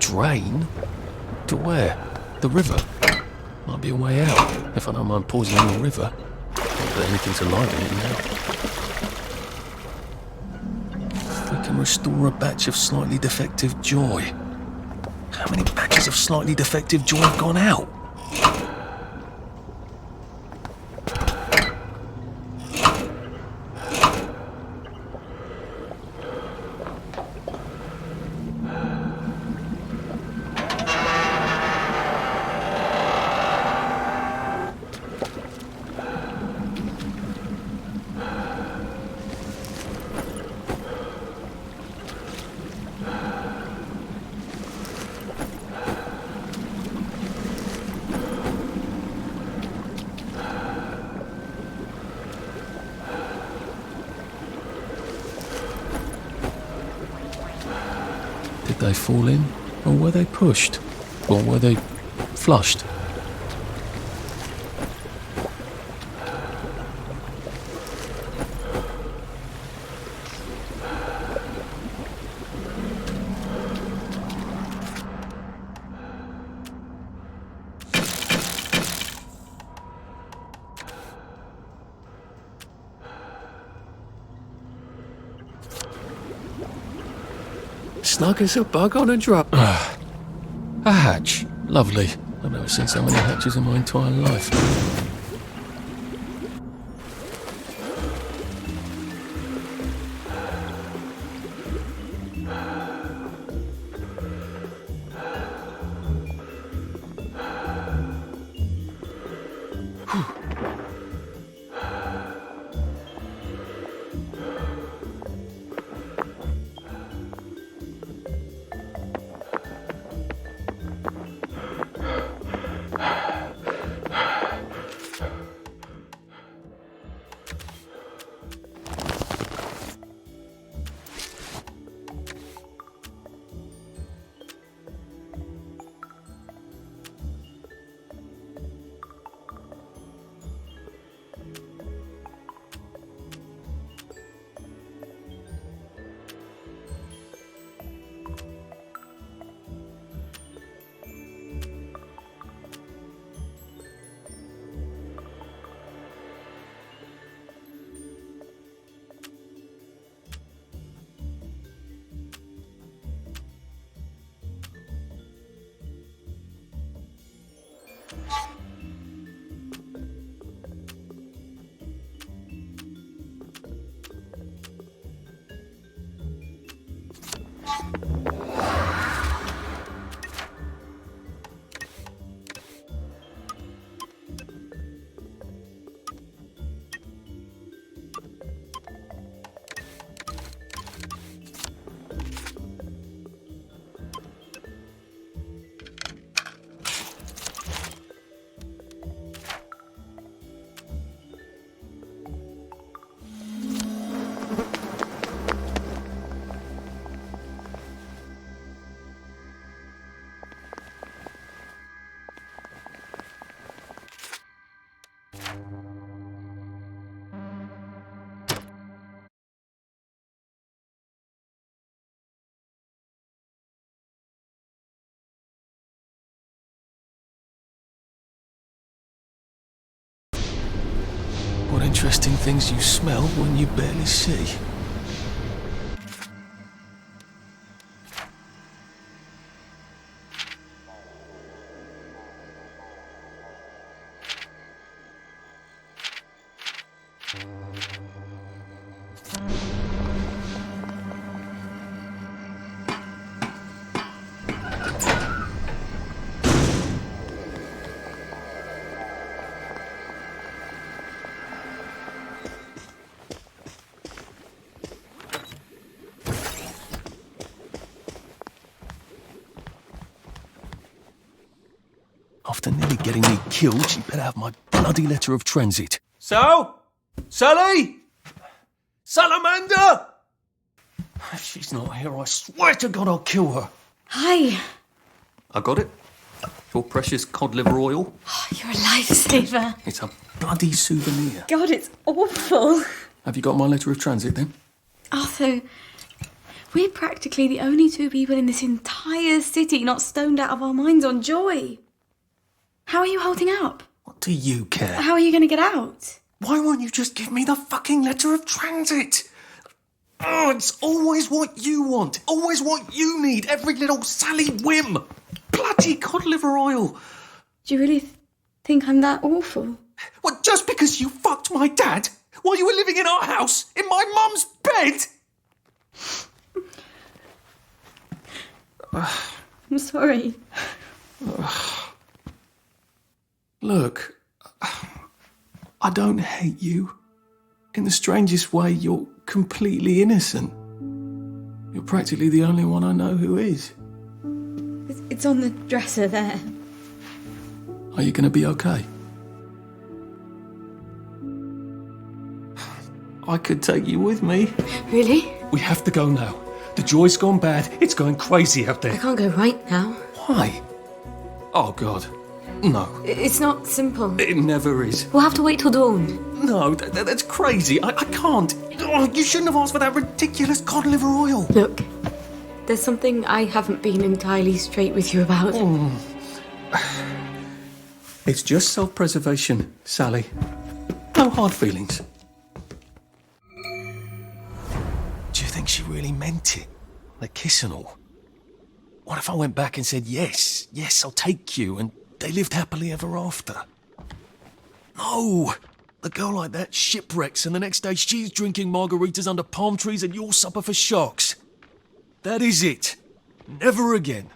Drain? To where? The river? Might be a way out, if I don't mind pausing in the river. Not that anything's alive in it now. We can restore a batch of slightly defective joy. How many batches of slightly defective joy have gone out? Did they fall in? Or were they pushed? Or were they flushed? Snug as a bug on a drop. A hatch. Lovely. I've never seen so many hatches in my entire life. What interesting things you smell when you barely see. After nearly getting me killed, she better have my bloody letter of transit. Sal? Sally? Salamander? If she's not here, I swear to God I'll kill her. Hi. I got it. Your precious cod liver oil. Oh, you're a lifesaver. It's a bloody souvenir. God, it's awful. Have you got my letter of transit then? Arthur, we're practically the only two people in this entire city not stoned out of our minds on joy. How are you holding up? What do you care? How are you going to get out? Why won't you just give me the fucking letter of transit? Oh, it's always what you want. Always what you need. Every little Sally whim. Bloody cod liver oil. Do you really think I'm that awful? Well, just because you fucked my dad while you were living in our house, in my mum's bed? I'm sorry. Look, I don't hate you. In the strangest way, you're completely innocent. You're practically the only one I know who is. It's on the dresser there. Are you going to be okay? I could take you with me. Really? We have to go now. The joy's gone bad. It's going crazy out I there. can't go right now. Why? Oh, God. No. It's not simple. It never is. We'll have to wait till dawn. No, that's crazy. I can't. Oh, you shouldn't have asked for that ridiculous cod liver oil. Look, there's something I haven't been entirely straight with you about. It's just self-preservation, Sally. No hard feelings. Do you think she really meant it? The kiss and all? What if I went back and said, yes, I'll take you, and they lived happily ever after? No! A girl like that shipwrecks, and the next day she's drinking margaritas under palm trees and you'll suffer for sharks. That is it. Never again.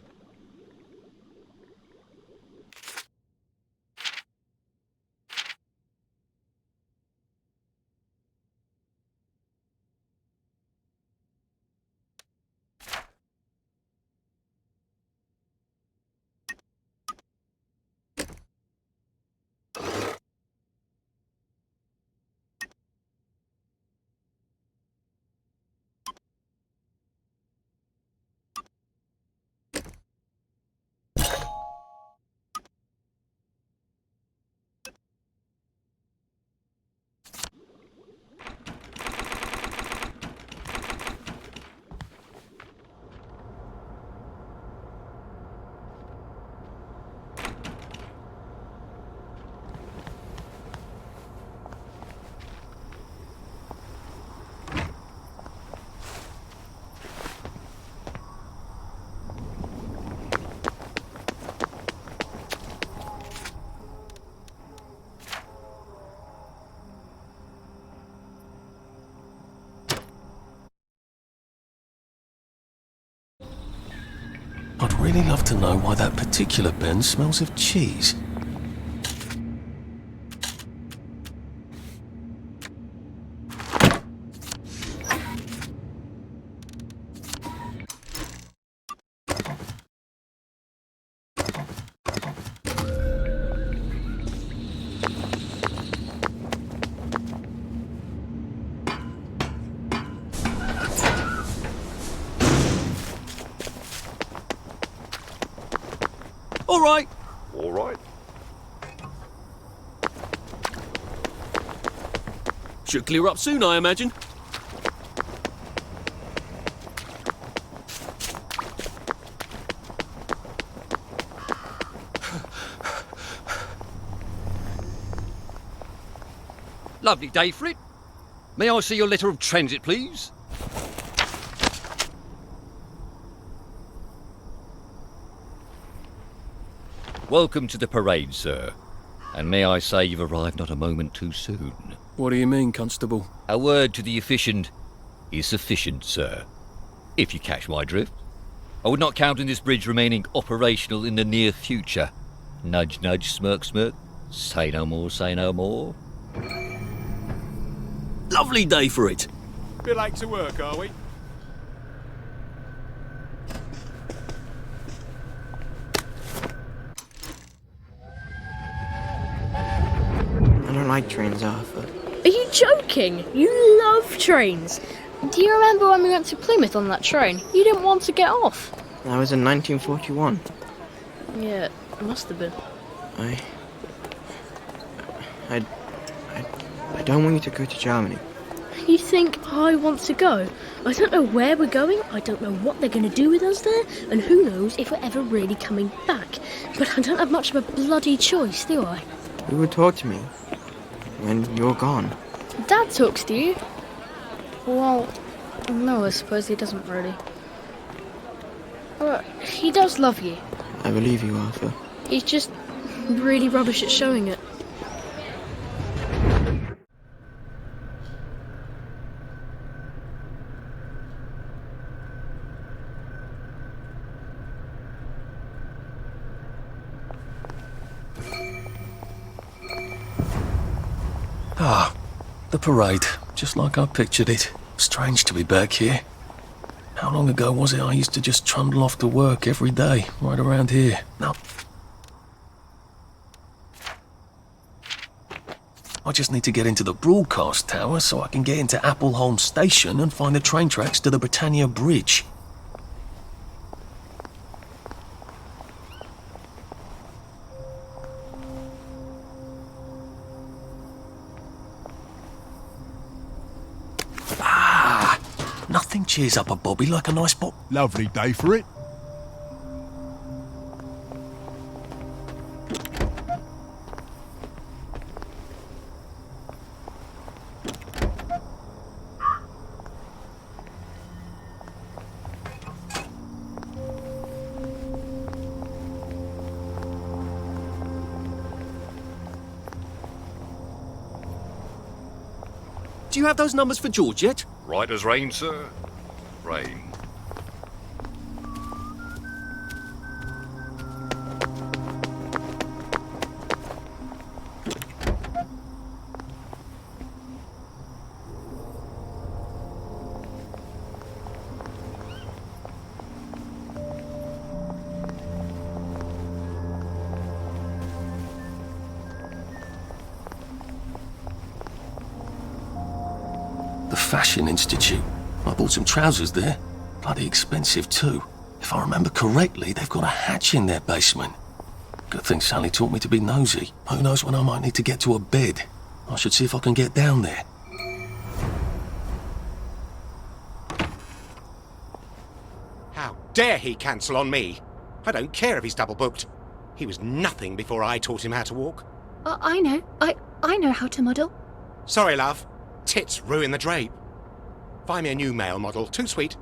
I'd really love to know why that particular bin smells of cheese. All right. All right. Should clear up soon, I imagine. Lovely day for it. May I see your letter of transit, please? Welcome to the parade, sir. And may I say you've arrived not a moment too soon. What do you mean, Constable? A word to the efficient is sufficient, sir. If you catch my drift. I would not count on this bridge remaining operational in the near future. Nudge, nudge, smirk, smirk. Say no more, say no more. Lovely day for it. Bit late to work, are we? don't like trains, Arthur. Are you joking? You love trains. Do you remember when we went to Plymouth on that train? You didn't want to get off. That was in 1941. Yeah, it must have been. I don't want you to go to Germany. You think I want to go? I don't know where we're going, I don't know what they're going to do with us there, and who knows if we're ever really coming back. But I don't have much of a bloody choice, do I? Who would talk to me when you're gone? Dad talks to you. Well, no, I suppose he doesn't really. But he does love you. I believe you, Arthur. He's just really rubbish at showing it. Ah, the parade, just like I pictured it. Strange to be back here. How long ago was it I used to just trundle off to work every day, right around here? No. I just need to get into the broadcast tower so I can get into Appleholm Station and find the train tracks to the Britannia Bridge. Nothing cheers up a bobby like a nice pop. Lovely day for it. Do you have those numbers for George yet? Right as rain, sir. Rain. The Fashion Institute. I bought some trousers there. Bloody expensive too. If I remember correctly, they've got a hatch in their basement. Good thing Sally taught me to be nosy. Who knows when I might need to get to a bed. I should see if I can get down there. How dare he cancel on me? I don't care if he's double booked. He was nothing before I taught him how to walk. I know. I know how to model. Sorry, love. Tits ruin the drape. Find me a new male model. Too sweet.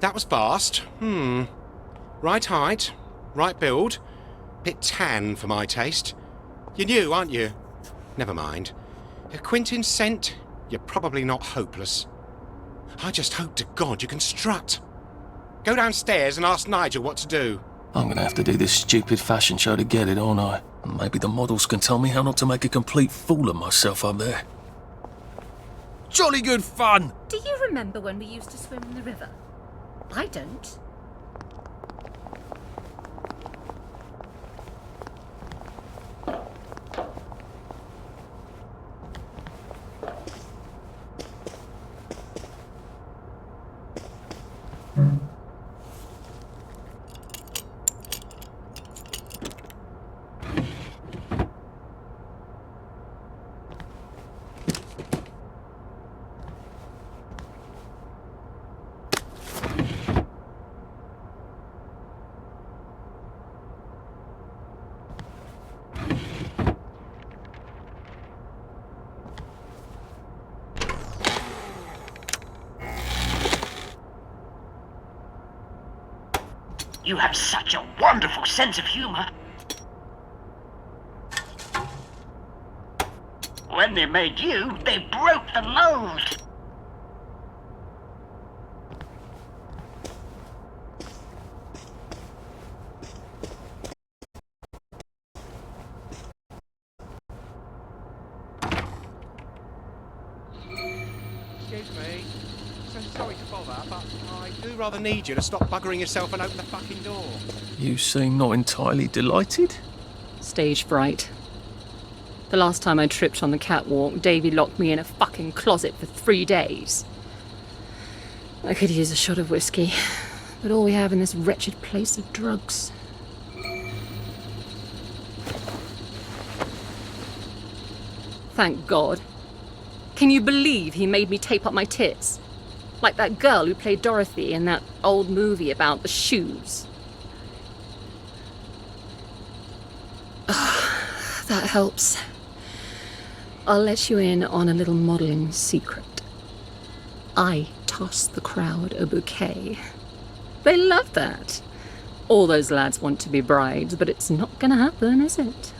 That was fast. Right height, right build. Bit tan for my taste. You're new, aren't you? Never mind. Quentin Cent, you're probably not hopeless. I just hope to God you can strut. Go downstairs and ask Nigel what to do. I'm gonna have to do this stupid fashion show to get it, aren't I? And maybe the models can tell me how not to make a complete fool of myself up there. Jolly good fun! Do you remember when we used to swim in the river? I don't. You have such a wonderful sense of humor. When they made you, they broke the mold. Excuse me. So sorry to bother, but I do rather need you to stop buggering yourself and open the fucking door. You seem not entirely delighted. Stage fright. The last time I tripped on the catwalk, Davy locked me in a fucking closet for 3 days. I could use a shot of whiskey, but all we have in this wretched place are drugs. Thank God. Can you believe he made me tape up my tits? Like that girl who played Dorothy in that old movie about the shoes. That helps. I'll let you in on a little modelling secret. I tossed the crowd a bouquet. They love that. All those lads want to be brides, but it's not gonna happen, is it?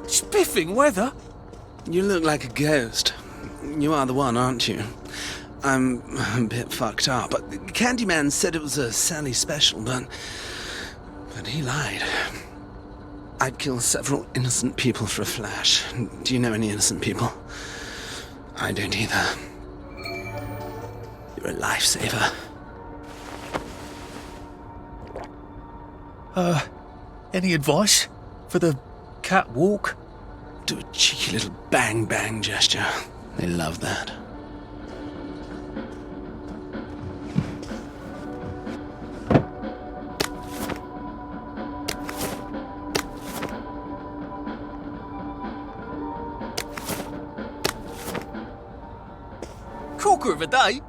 Spiffing weather? You look like a ghost. You are the one, aren't you? I'm a bit fucked up. Candyman said it was a Sally special, but he lied. I'd kill several innocent people for a flash. Do you know any innocent people? I don't either. You're a lifesaver. Any advice for the catwalk? Do a cheeky little bang-bang gesture. They love that. Corker of a day?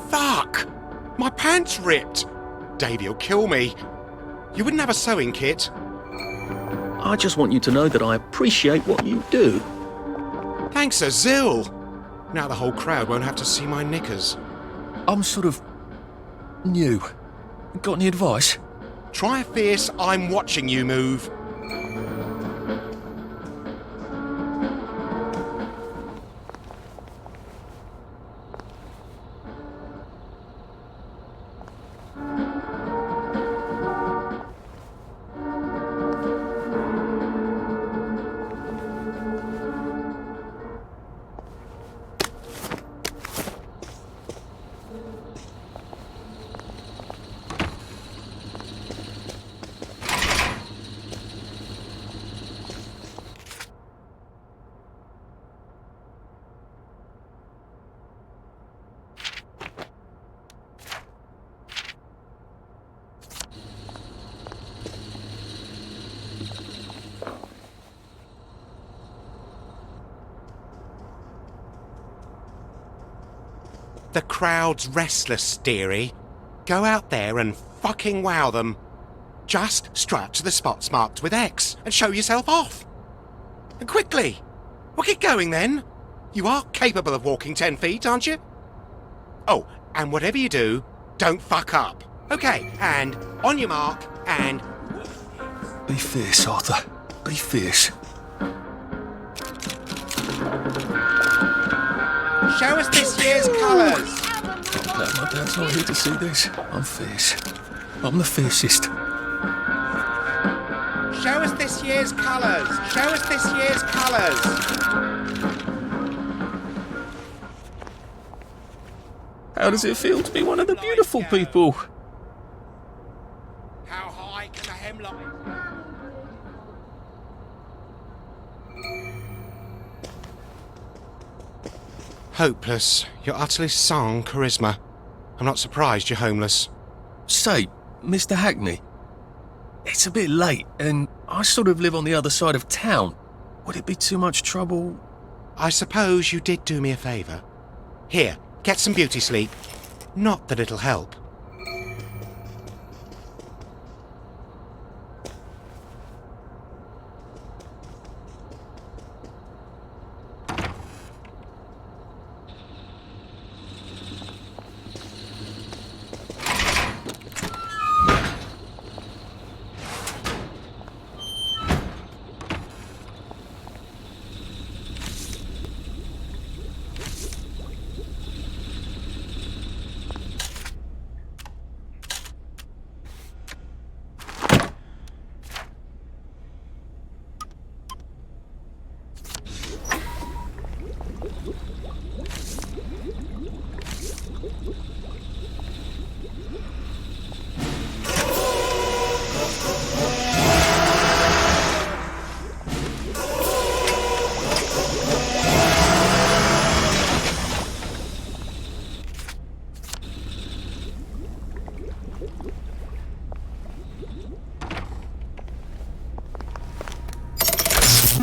Fuck! My pants ripped! Davy'll kill me. You wouldn't have a sewing kit? I just want you to know that I appreciate what you do. Thanks a zill! Now the whole crowd won't have to see my knickers. I'm sort of new. Got any advice? Try a fierce I'm watching you move. The crowd's restless, dearie. Go out there and fucking wow them. Just strut to the spots marked with X and show yourself off. And quickly. Well, get going then. You are capable of walking 10 feet, aren't you? Oh, and whatever you do, don't fuck up. Okay, and on your mark, and... Be fierce, Arthur. Be fierce. Show us this year's colours. My dad's not here to see this. I'm fierce. I'm the fiercest. Show us this year's colours. Show us this year's colours. How does it feel to be one of the beautiful people? How high can the hemlock... Hopeless. You're utterly sans charisma. I'm not surprised you're homeless. Say, Mr. Hackney, it's a bit late, and I sort of live on the other side of town. Would it be too much trouble? I suppose you did do me a favour. Here, get some beauty sleep. Not that it'll help.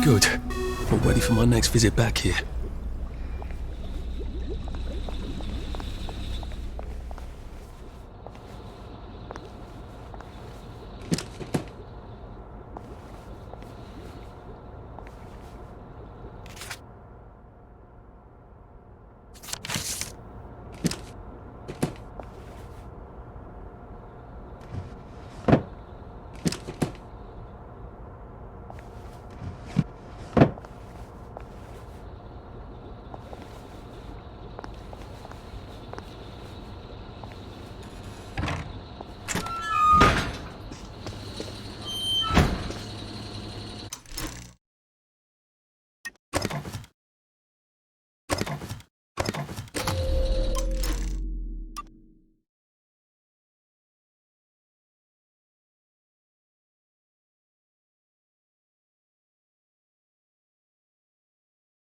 Good. I'm ready for my next visit back here.